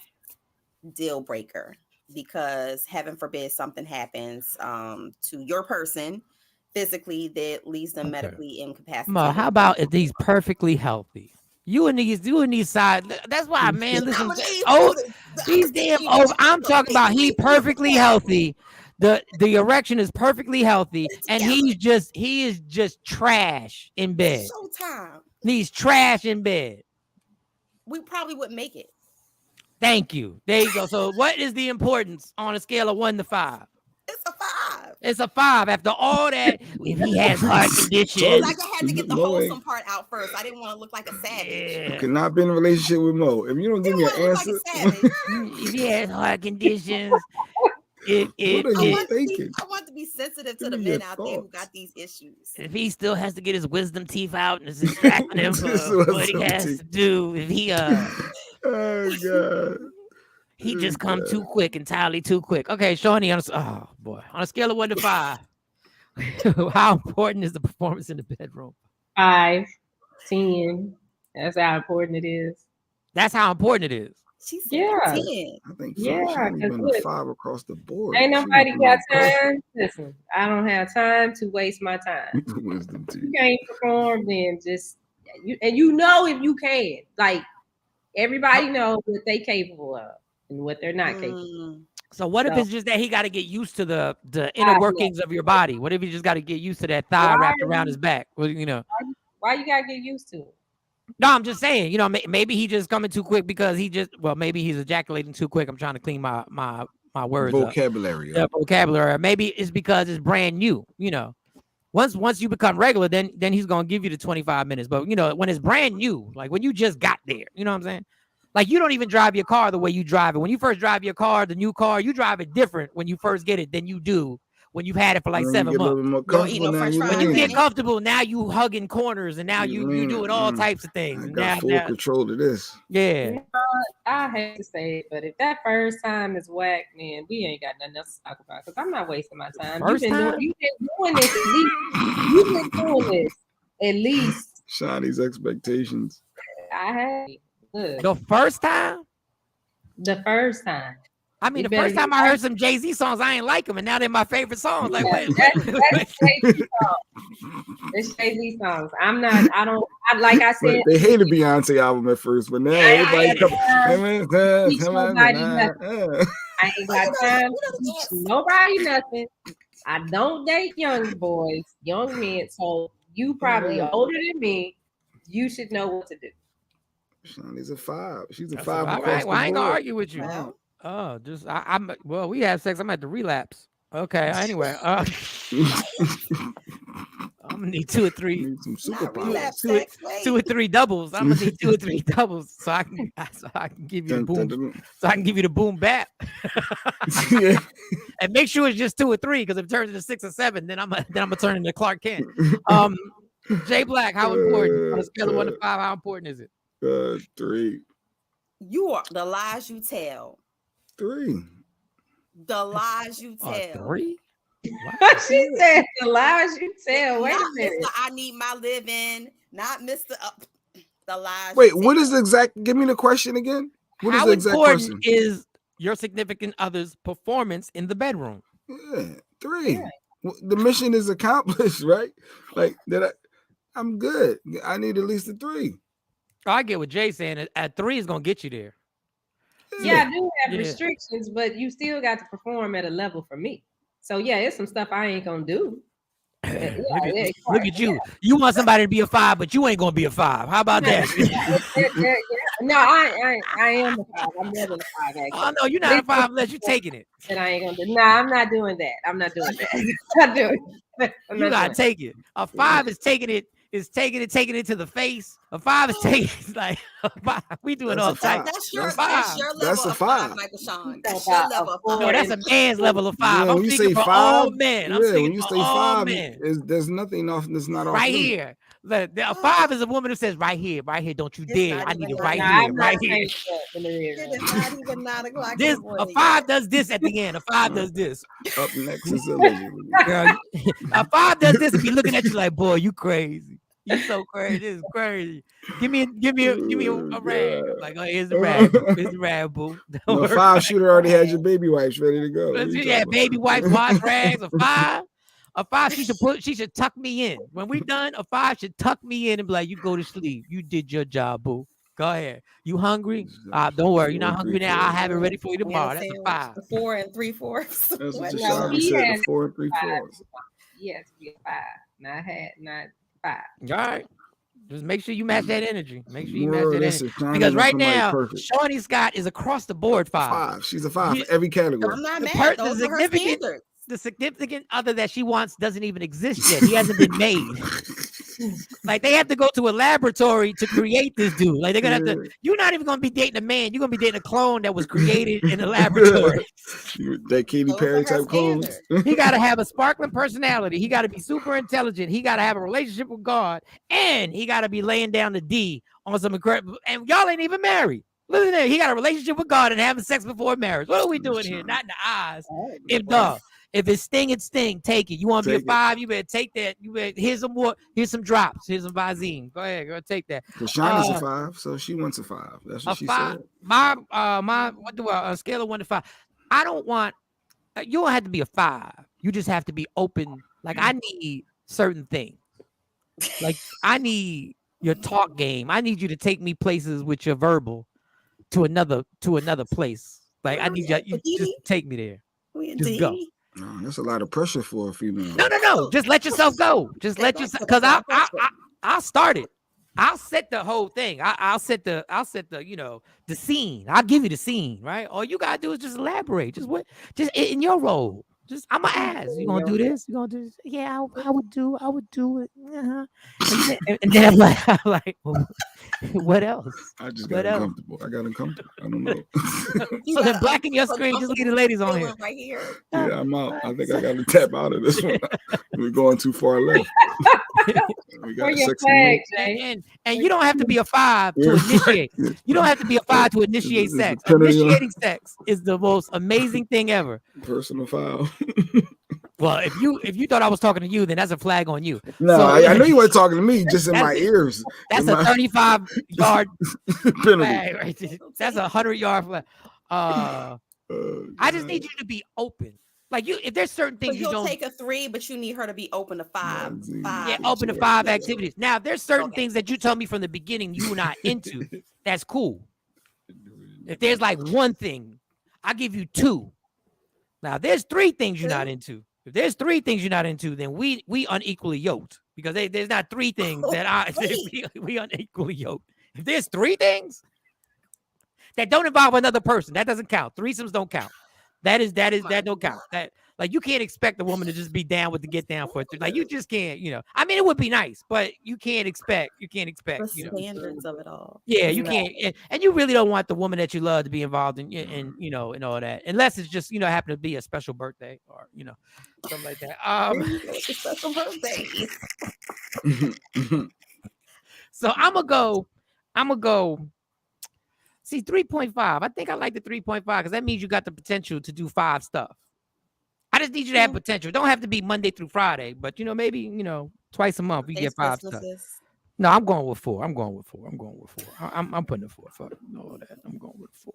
deal breaker, because heaven forbid something happens to your person physically that leaves them medically incapacitated. Ma, how about if he's perfectly healthy? You and these sides. That's why, man. Listen, these damn. I'm talking about he perfectly healthy. The erection is perfectly healthy, and he is just trash in bed. Showtime. He's trash in bed. We probably wouldn't make it. Thank you. There you go. So, what is the importance on a scale of 1 to 5? It's a 5. It's a 5 after all that. If he has heart conditions. Like, I had to get the wholesome part out first. I didn't want to look like a savage. You cannot be in a relationship with Mo. If you don't give me an answer. If he has heart conditions. I want to be sensitive to the men out there who got these issues. If he still has to get his wisdom teeth out and it's distracting him from what he has to do, if he oh god, he just come too quick, entirely too quick. Okay, Shawnee, on a scale of 1 to 5, how important is the performance in the bedroom? 5, 10. That's how important it is. That's how important it is. She's 10. I think been a 5 across the board. Ain't nobody got time. Listen, I don't have time to waste my time. You can't perform, then just you know if you can. Like, everybody knows what they capable of and what they're not capable of. So what if it's just that he got to get used to the inner workings of your body? What if he just got to get used to that thigh wrapped around his back? Well, why you gotta get used to it? No, I'm just saying, maybe he just coming too quick because maybe he's ejaculating too quick. I'm trying to clean my words vocabulary. Vocabulary. Maybe it's because it's brand new, Once you become regular, then he's gonna give you the 25 minutes. But you know, when it's brand new, like when you just got there, you know what I'm saying? Like you don't even drive your car the way you drive it. When you first drive your car, the new car, you drive it different when you first get it than you do when you've had it for like 7 months. A little more comfortable now. When you get comfortable, now you hugging corners and now you doing all types of things. I and got full control of this. Yeah. I hate to say it, but if that first time is whack, man, we ain't got nothing else to talk about because I'm not wasting my time. You've been doing this at least. You've been doing this at least. Shawnee's expectations. I had the first time. The first time. I mean, the first time I heard some Jay-Z songs, I ain't like them, and now they're my favorite songs. Like, that's Jay-Z songs. It's Jay-Z songs. Like I said, they hated Beyonce album at first, but now everybody I ain't got time to teach nobody nothing. I don't date young boys, young men. So you probably older than me. You should know what to do. Shawnee's a 5. She's a That's 5. All right. Well, I ain't gonna argue with you. Oh, just I'm. Well, we have sex. I'm at the relapse. Okay. Anyway, I'm gonna need 2 or 3. Need some super two or 3 doubles. I'm gonna need 2 or 3 doubles so I can give you the boom. So I can give you the boom bap. Yeah. And make sure it's just 2 or 3 because if it turns into 6 or 7, then I'm gonna turn into Clark Kent. Jay Black, how important on a scale of 1 to 5? How important is it? 3. You are the lies you tell. 3. The lies you tell. 3? She said the lies you tell. Wait a minute. Mr. I need my living, not Mr. The lies. Wait, what is the exact? Give me the question again. What is the exact question? Is your significant other's performance in the bedroom? Yeah, 3. Yeah. Well, the mission is accomplished, right? Like that. I'm good. I need at least a 3. I get what Jay's saying. At 3 is gonna get you there. Yeah, I do have restrictions, but you still got to perform at a level for me. So yeah, it's some stuff I ain't gonna do. Look at you. You want somebody to be a 5, but you ain't gonna be a 5. How about that? No, I am a 5. I'm more than a 5. Actually. Oh no, you're not a 5 unless you're taking it. And I ain't gonna do. Nah, I'm not doing that. I'm not doing that. I'm not doing it. You gotta take it. A 5 is taking it to the face. A 5 is taking it like we doing all types. That's your level of 5, Michael Sean. That's your level of 5. No, that's a man's level of 5. Yeah, I'm speaking for all men. I'm speaking when you for say all 5, men. There's nothing off. That's not off. Right here. A 5 is a woman who says, right here, don't you dare. I need it right here, right here. It is not even 9 o'clock. This a 5 does this at the end. A 5 does this. Up next is allegedly. Girl, a 5 does this and be looking at you like, boy, you crazy. You so crazy. This is crazy. Give me a rag. Like, oh, here's the rag. Here's the rag, boo. No, 5 shooter already had your baby wipes ready to go. Yeah, baby wipes, wash rags. A 5, she should tuck me in. When we done, a 5 should tuck me in and be like, you go to sleep. You did your job, boo. Go ahead. You hungry? Don't worry. You're not hungry now. I'll have it ready for you tomorrow. That's a 5. 4 3/4. That's what Shawnee said. 4 3/4. Yes, be a 5. Not 5. All right. Just make sure you match that energy. Make sure you match that energy. Because right now, Shawnee Scott is across the board 5. She's a 5 for every category. I'm not mad. Those are her standards. The significant other that she wants doesn't even exist yet. He hasn't been made. Like they have to go to a laboratory to create this dude. Like they're gonna have to. You're not even gonna be dating a man. You're gonna be dating a clone that was created in a laboratory. That Katy Perry type clone. He got to have a sparkling personality. He got to be super intelligent. He got to have a relationship with God, and he got to be laying down the D on some incredible. And y'all ain't even married. Listen there. He got a relationship with God and having sex before marriage. What are we doing here? Not in the eyes. If it's sting, it's sting. Take it. You want to be a 5? You better take that. You better here's some more. Here's some drops. Here's some Visine. Go ahead, girl. Take that. Shawnee's a 5, so she wants a 5. That's what she 5. said. My what do I scale of 1 to 5? I don't want. You don't have to be a 5. You just have to be open. Like I need certain things. Like I need your talk game. I need you to take me places with your verbal to another place. Like I need you just take me there. Just go. No, that's a lot of pressure for a female. No. Just let yourself go. Just let yourself, because I'll start it. I'll set the whole thing. I'll set the the scene. I'll give you the scene, right? All you gotta do is just elaborate. Just in your role. Just I'm gonna ask. You gonna do this? You gonna do this? Yeah, I would do it. Uh-huh. And then I'm like, well, what else? I just What got else? uncomfortable. I got uncomfortable. I don't know. So then blacken your screen. Just leave the ladies on here. Right here. Yeah, I'm out. I think I got to tap out of this one. We're going too far left. We got Where your sexy flag, move. Jay? And you don't have to be a 5 to initiate. You don't have to be a 5 to initiate It's a sex. penalty on- Initiating sex is the most amazing thing ever. Personal foul. Well, if you thought I was talking to you, then that's a flag on you. No, So, I know you weren't talking to me, just in my That's it. ears. That's In a my 35-yard penalty. flag right there. That's a 100-yard flag. I just need you to be open. Like if there's certain So things you you'll don't take a 3, but you need her to be open to 5. yeah, open to 5 activities. Now, there's certain things that you told me from the beginning you were not into. That's cool. If there's like one thing, I'll give you 2. Now, there's 3 things you're not into. If there's 3 things you're not into, then we unequally yoked because there's not 3 things that we unequally yoked. If there's 3 things that don't involve another person, that doesn't count. Threesomes don't count. That don't count. That like you can't expect a woman to just be down with the get down for it. Like you just can't, I mean, it would be nice, but you can't expect, The standards of it all. Yeah, you can't, and you really don't want the woman that you love to be involved in and all that, unless it's just happen to be a special birthday or something like that. Special birthday. So I'm gonna go. See, 3.5. I think I like the 3.5 because that means you got the potential to do 5 stuff. I just need you to have potential. It don't have to be Monday through Friday, but maybe twice a month you get 5 stuff. No, I'm going with 4. I'm putting it 4. Fuck all that. I'm going with 4.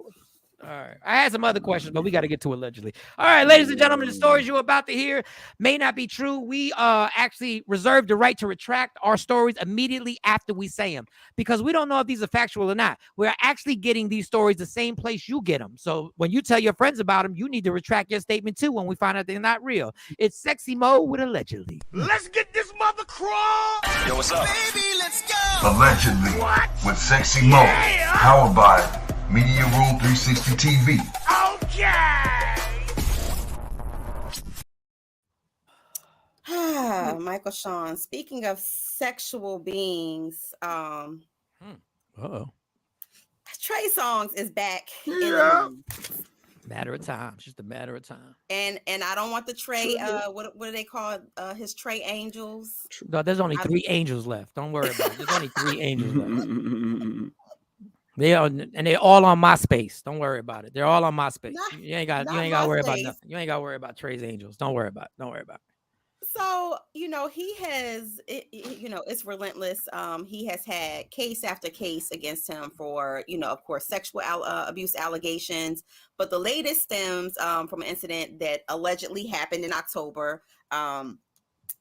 All right. I had some other questions, but we got to get to allegedly. All right, ladies and gentlemen, the stories you're about to hear may not be true. We actually reserve the right to retract our stories immediately after we say them because we don't know if these are factual or not. We're actually getting these stories the same place you get them. So when you tell your friends about them, you need to retract your statement too when we find out they're not real. It's Sexy Mo with allegedly. Let's get this mother crawl. Yo, what's up? Baby, let's go. Allegedly, with Sexy Mo, powered by Media Room 360 TV. Okay. Michael Shawn. Speaking of sexual beings, Trey Songz is back. Yeah. Matter of time. It's just a matter of time. And I don't want the Trey. What do they call his Trey Angels? No, there's only 3 angels left. Don't worry about it. There's only 3 angels left. They're all on MySpace. Don't worry about it. They're all on MySpace. You ain't got to worry about nothing. You ain't got to worry about Trey's angels. Don't worry about it. So, he has, it's relentless. He has had case after case against him for, of course, sexual abuse allegations. But the latest stems from an incident that allegedly happened in October.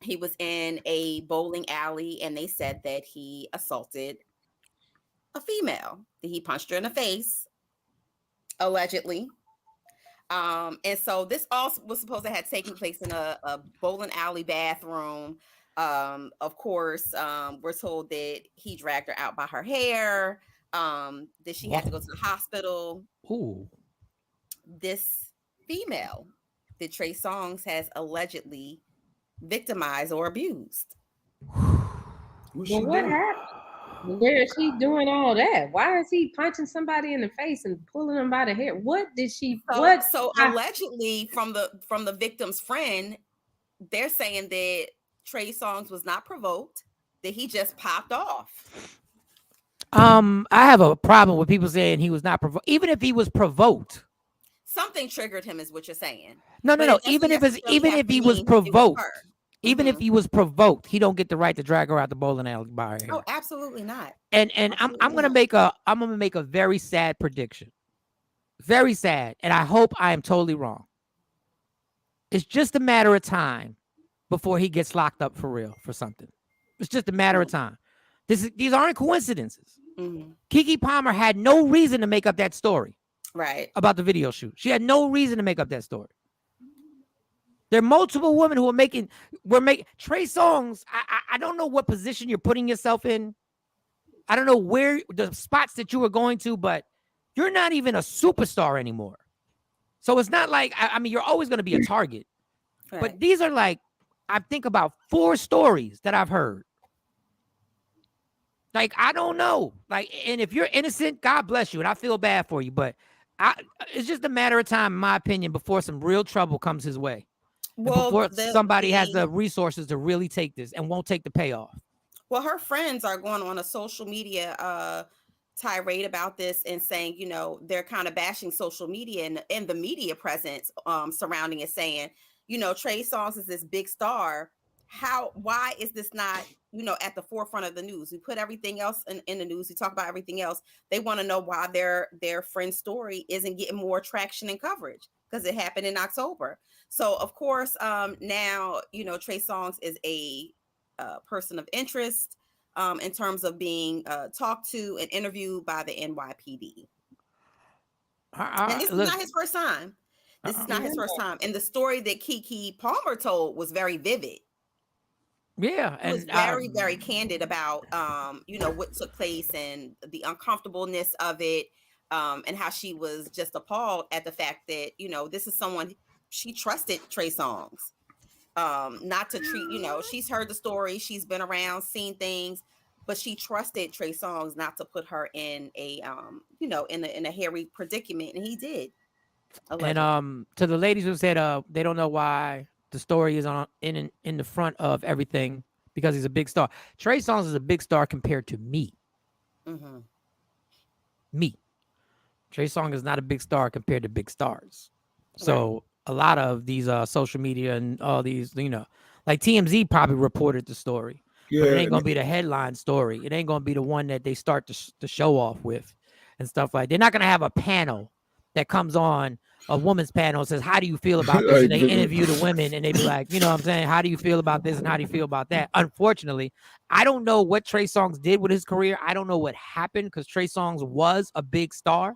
He was in a bowling alley and they said that he assaulted a female, that he punched her in the face, allegedly. And so this all was supposed to have taken place in a bowling alley bathroom. Of course, we're told that he dragged her out by her hair, that she had to go to the hospital. Ooh. This female that Trey Songz has allegedly victimized or abused. What happened? Where is she doing all that? Why is he punching somebody in the face and pulling them by the hair? What did she? So allegedly, from the victim's friend, they're saying that Trey Songz was not provoked; that he just popped off. I have a problem with people saying he was not provoked. Even if he was provoked, something triggered him, is what you're saying. No. Even if he was provoked. Even if he was provoked, he don't get the right to drag her out the bowling alley by her hair. Oh, absolutely not. And I'm gonna make a very sad prediction. Very sad. And I hope I am totally wrong. It's just a matter of time before he gets locked up for real for something. It's just a matter of time. These aren't coincidences. Mm-hmm. Keke Palmer had no reason to make up that story. Right. About the video shoot. She had no reason to make up that story. There are multiple women who were making Trey Songz. I don't know what position you're putting yourself in. I don't know where the spots that you were going to, but you're not even a superstar anymore. So it's not like, I mean, you're always going to be a target, Right. But these are like, I think about 4 stories that I've heard. Like, I don't know. Like, and if you're innocent, God bless you. And I feel bad for you. But it's just a matter of time, in my opinion, before some real trouble comes his way. Well, before somebody has the resources to really take this and won't take the payoff. Well, her friends are going on a social media tirade about this and saying, you know, they're kind of bashing social media and the media presence surrounding it, saying, you know, Trey Songz is this big star. Why is this not, you know, at the forefront of the news? We put everything else in the news. We talk about everything else. They want to know why their friend's story isn't getting more traction and coverage, because it happened in October. So of course, now, you know, Trey Songz is a person of interest in terms of being talked to and interviewed by the NYPD. And this is not his first time. This is not his first time. And the story that Keke Palmer told was very vivid. Yeah, and was very, very candid about you know, what took place and the uncomfortableness of it, and how she was just appalled at the fact that, you know, this is someone she trusted, Trey Songz, not to treat, you know, she's heard the story, she's been around, seen things, but she trusted Trey Songz not to put her in a you know, in a hairy predicament, and he did. Allegedly. And to the ladies who said they don't know why the story is in the front of everything because he's a big star. Trey Songz is a big star compared to me. Mm-hmm. Me. Trey Songz is not a big star compared to big stars. So a lot of these social media and all these, you know, like TMZ probably reported the story, but it ain't gonna be the headline story. It ain't gonna be the one that they start to show off with and stuff like. They're not gonna have a panel that comes on, a woman's panel, and says, "How do you feel about this?" And they interview the women, and they be like, "You know what I'm saying? How do you feel about this? And how do you feel about that?" Unfortunately, I don't know what Trey Songz did with his career. I don't know what happened, because Trey Songz was a big star,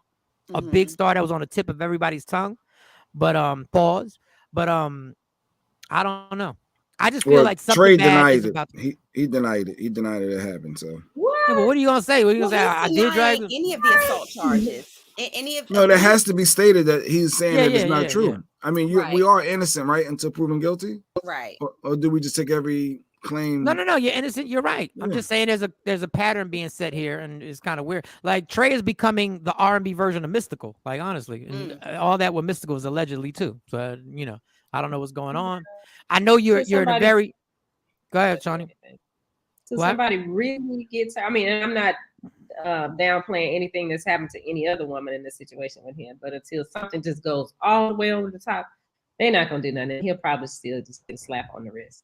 a big star that was on the tip of everybody's tongue. But pause. But I don't know. I just feel like something Trey bad denied is it. about. He denied it. He denied it happened. So what? Yeah, but what are you gonna say? What are you gonna say? I did drag any of the assault charges. No, that has to be stated that he's saying that it's not true. Yeah. I mean, we are innocent, right, until proven guilty, right? Or do we just take every claim? No, you're innocent. You're right. Yeah. I'm just saying there's a pattern being set here, and it's kind of weird. Like, Trey is becoming the R&B version of Mystical, like, honestly, and all that with Mystical is allegedly too. So you know, I don't know what's going on. I know you're in a very. Go ahead, Shawnee. So somebody really gets. I mean, I'm not downplaying anything that's happened to any other woman in this situation with him, but until something just goes all the way over the top, they're not gonna do nothing. He'll probably still just get a slap on the wrist.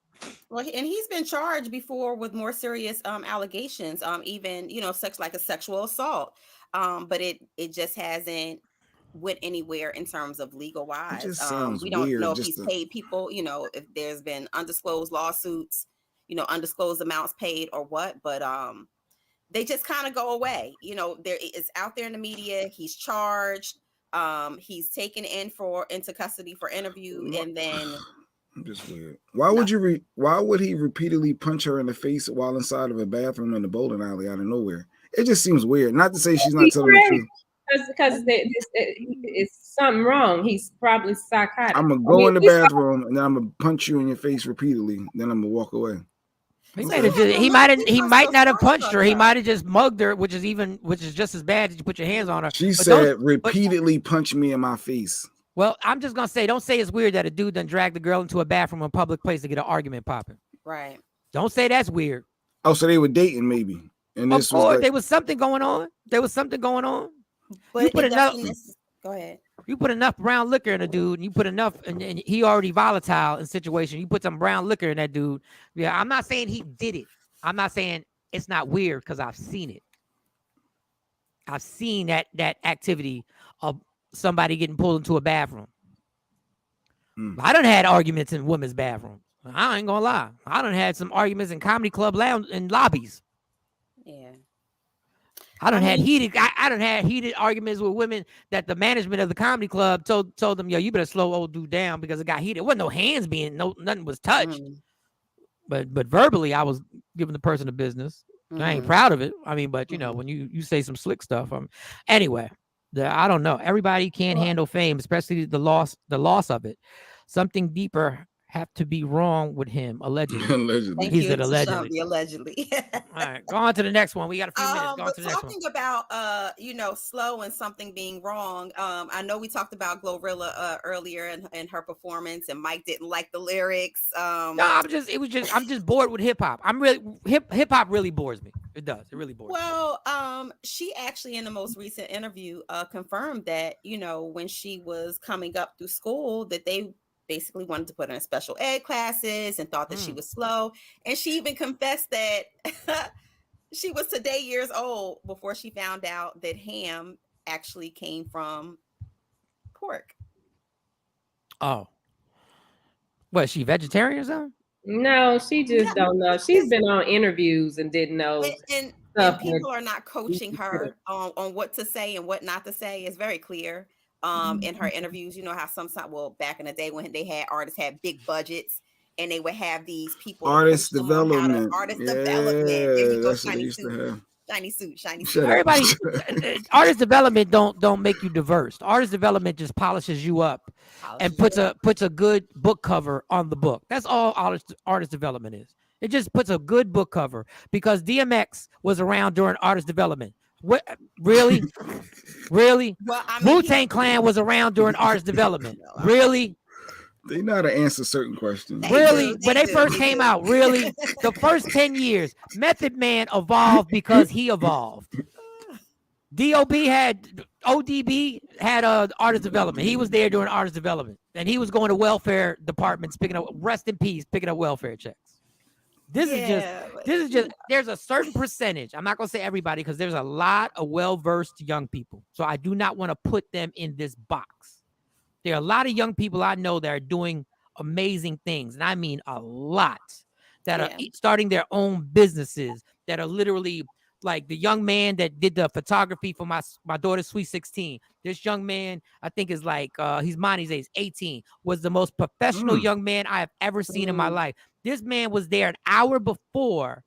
Well, and he's been charged before with more serious allegations, even, you know, like a sexual assault, but it just hasn't went anywhere in terms of legal wise. It just sounds we don't weird, know if he's paid people, you know, if there's been undisclosed lawsuits, you know, undisclosed amounts paid or what, but they just kind of go away. You know, it's out there in the media. He's charged. He's taken into custody for interview, and then just weird. Why would he repeatedly punch her in the face while inside of a bathroom in the bowling alley out of nowhere? It just seems weird. Not to say she's not telling the truth. Because it's something wrong. He's probably psychotic. I'm gonna go in the bathroom and then I'm gonna punch you in your face repeatedly. Then I'm gonna walk away. He might not have punched her. He might have just mugged her, which is just as bad as you put your hands on her. She said repeatedly punch me in my face. Well, I'm just gonna say, don't say it's weird that a dude done dragged the girl into a bathroom in a public place to get an argument popping. Right. Don't say that's weird. Oh, so they were dating maybe. And of course, there was something going on. But you put enough. Go ahead. You put enough brown liquor in a dude, and you put enough, and he already volatile in situation. You put some brown liquor in that dude. Yeah, I'm not saying he did it. I'm not saying it's not weird, because I've seen it. I've seen that activity of somebody getting pulled into a bathroom. I done had arguments in women's bathrooms. I ain't gonna lie. I done had some arguments in comedy club lounge and lobbies. Yeah. I done had heated arguments with women that the management of the comedy club told them, yo, you better slow old dude down because it got heated. There wasn't no hands nothing was touched. But verbally, I was giving the person a business. I ain't proud of it. I mean, but you know, when you say some slick stuff, anyway, I don't know. Everybody can't handle fame, especially the loss of it. Something deeper have to be wrong with him, allegedly. Allegedly. Thank He you said to allegedly. Sean the allegedly. All right, go on to the next one. We got a few minutes. Go on But to the next one. talking about slow and something being wrong. I know we talked about Glorilla earlier and her performance, and Mike didn't like the lyrics. No, I'm just bored with hip hop. I'm really hip hop really bores me. It does. It really bores me. Well, she actually in the most recent interview confirmed that, when she was coming up through school, that they basically wanted to put her in special ed classes and thought that she was slow. And she even confessed that she was today years old before she found out that ham actually came from pork. Oh. What, she vegetarian or something? No, she just don't know. She's been on interviews and didn't know. And people are not coaching her on what to say and what not to say. It's very clear in her interviews. You know how sometimes, back in the day when they had artists had big budgets and they would have these people Artist development. Development. There you go, That's what they used to have. Shiny suit. Everybody, artist development don't make you diverse. Artist development just polishes you up and puts a good book cover on the book. That's all artist development is. It just puts a good book cover, because DMX was around during artist development. What, really? Really? Well, I mean, Wu-Tang Clan was around during artist development. Really? They know how to answer certain questions. Really? When they first came out, really? The first 10 years, Method Man evolved because he evolved. ODB had artist development. He was there during artist development. And he was going to welfare departments, picking up, rest in peace, picking up welfare checks. This is just, there's a certain percentage. I'm not going to say everybody, because there's a lot of well-versed young people. So I do not want to put them in this box. There are a lot of young people I know that are doing amazing things. And I mean a lot, that are starting their own businesses, that are literally like the young man that did the photography for my daughter's Sweet 16. This young man, I think is like, he's Monty's age, 18, was the most professional young man I have ever seen in my life. This man was there an hour before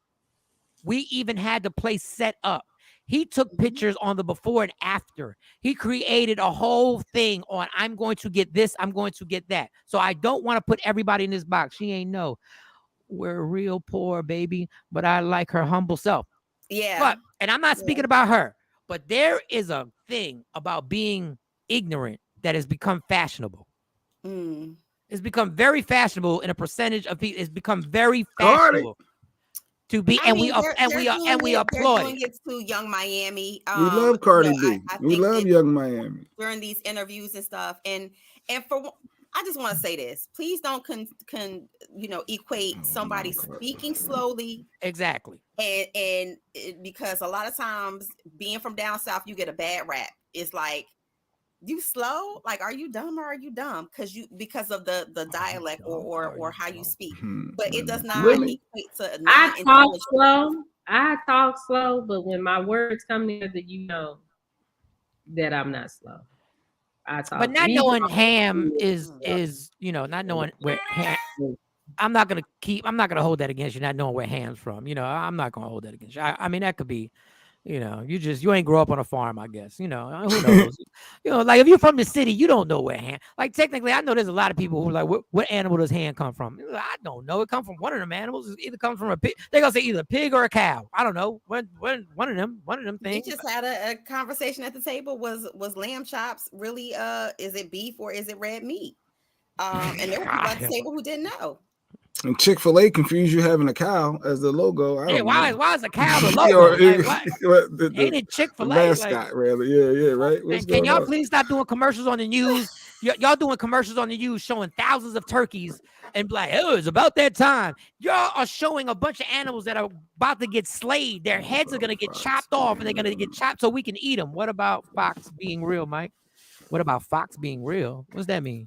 we even had the place set up. He took pictures on the before and after. He created a whole thing on, I'm going to get this, I'm going to get that. So I don't want to put everybody in this box. She ain't know. We're real poor, baby, but I like her humble self. Yeah. And I'm not speaking about her, but there is a thing about being ignorant that has become fashionable. It's become very fashionable in a percentage of people. It's become very fashionable. To be, and we applaud it to Young Miami. We love Cardi B. We love Young Miami during these interviews and stuff. And I just want to say this: please don't equate somebody speaking slowly. Exactly. And because a lot of times, being from down south, you get a bad rap. It's like, you slow? Like, are you dumb or are you dumb? Because of the dialect or how you speak. But it does not equate to. I talk slow, but when my words come together, you know that I'm not slow. I talk. But not knowing ham is not knowing where ham. I'm not gonna hold that against you. Not knowing where ham's from. I'm not gonna hold that against you. I mean, that could be. You ain't grow up on a farm, I guess. Who knows? Like if you're from the city, you don't know where ham. Like technically, I know there's a lot of people who are like, what animal does ham come from? I don't know. It comes from one of them animals. It either comes from a pig. They're gonna say either a pig or a cow. I don't know. One of them things. We just had a conversation at the table. Was lamb chops really? Is it beef or is it red meat? And there were people at the table who didn't know. And Chick-fil-A confused you having a cow as the logo. Why is a cow the logo? Ain't it Chick-fil-A? Mascot, rather. Yeah, right. Can y'all please stop doing commercials on the news? Y'all doing commercials on the news showing thousands of turkeys and like, oh, it's about that time. Y'all are showing a bunch of animals that are about to get slayed. Their heads are going to get chopped off and they're going to get chopped so we can eat them. What about Fox being real, Mike? What about Fox being real? What does that mean?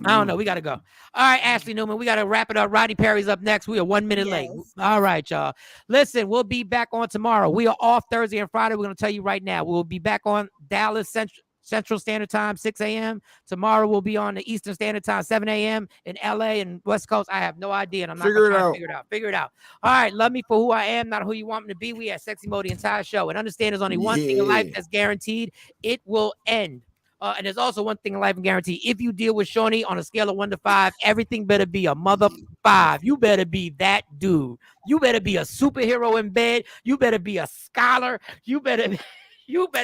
I don't know. We got to go. All right, Ashley Newman, we got to wrap it up. Roddy Perry's up next. We are 1 minute late. All right, y'all. Listen, we'll be back on tomorrow. We are off Thursday and Friday. We're going to tell you right now. We'll be back on Dallas Central Standard Time, 6 a.m. Tomorrow we'll be on the Eastern Standard Time, 7 a.m. in LA and West Coast. I have no idea, and I'm not going to figure it out. All right, love me for who I am, not who you want me to be. We at Sexy Mo the entire show. And understand there's only one thing in life that's guaranteed. It will end. And there's also one thing in life and guarantee. If you deal with Shawnee on a scale of 1 to 5, everything better be a mother 5. You better be that dude. You better be a superhero in bed. You better be a scholar. You better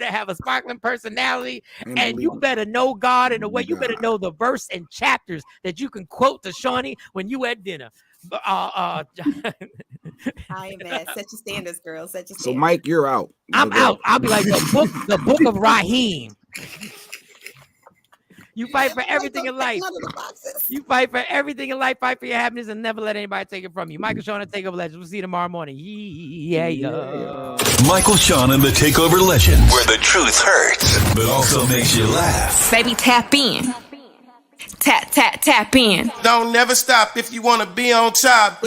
have a sparkling personality, and you better know God in a way. You better know the verse and chapters that you can quote to Shawnee when you at dinner. I am mad. Set your standards, girl. Set your standards. So Mike, you're out. I'm out. I'll be like the book of Raheem. You fight for everything in life. You fight for everything in life. Fight for your happiness and never let anybody take it from you. Michael Shawn, the Takeover Legend. We'll see you tomorrow morning. Yeah. Michael Shawn and the Takeover Legend, where the truth hurts, but also makes you laugh. Baby, tap in. Tap in. Don't never stop if you want to be on top.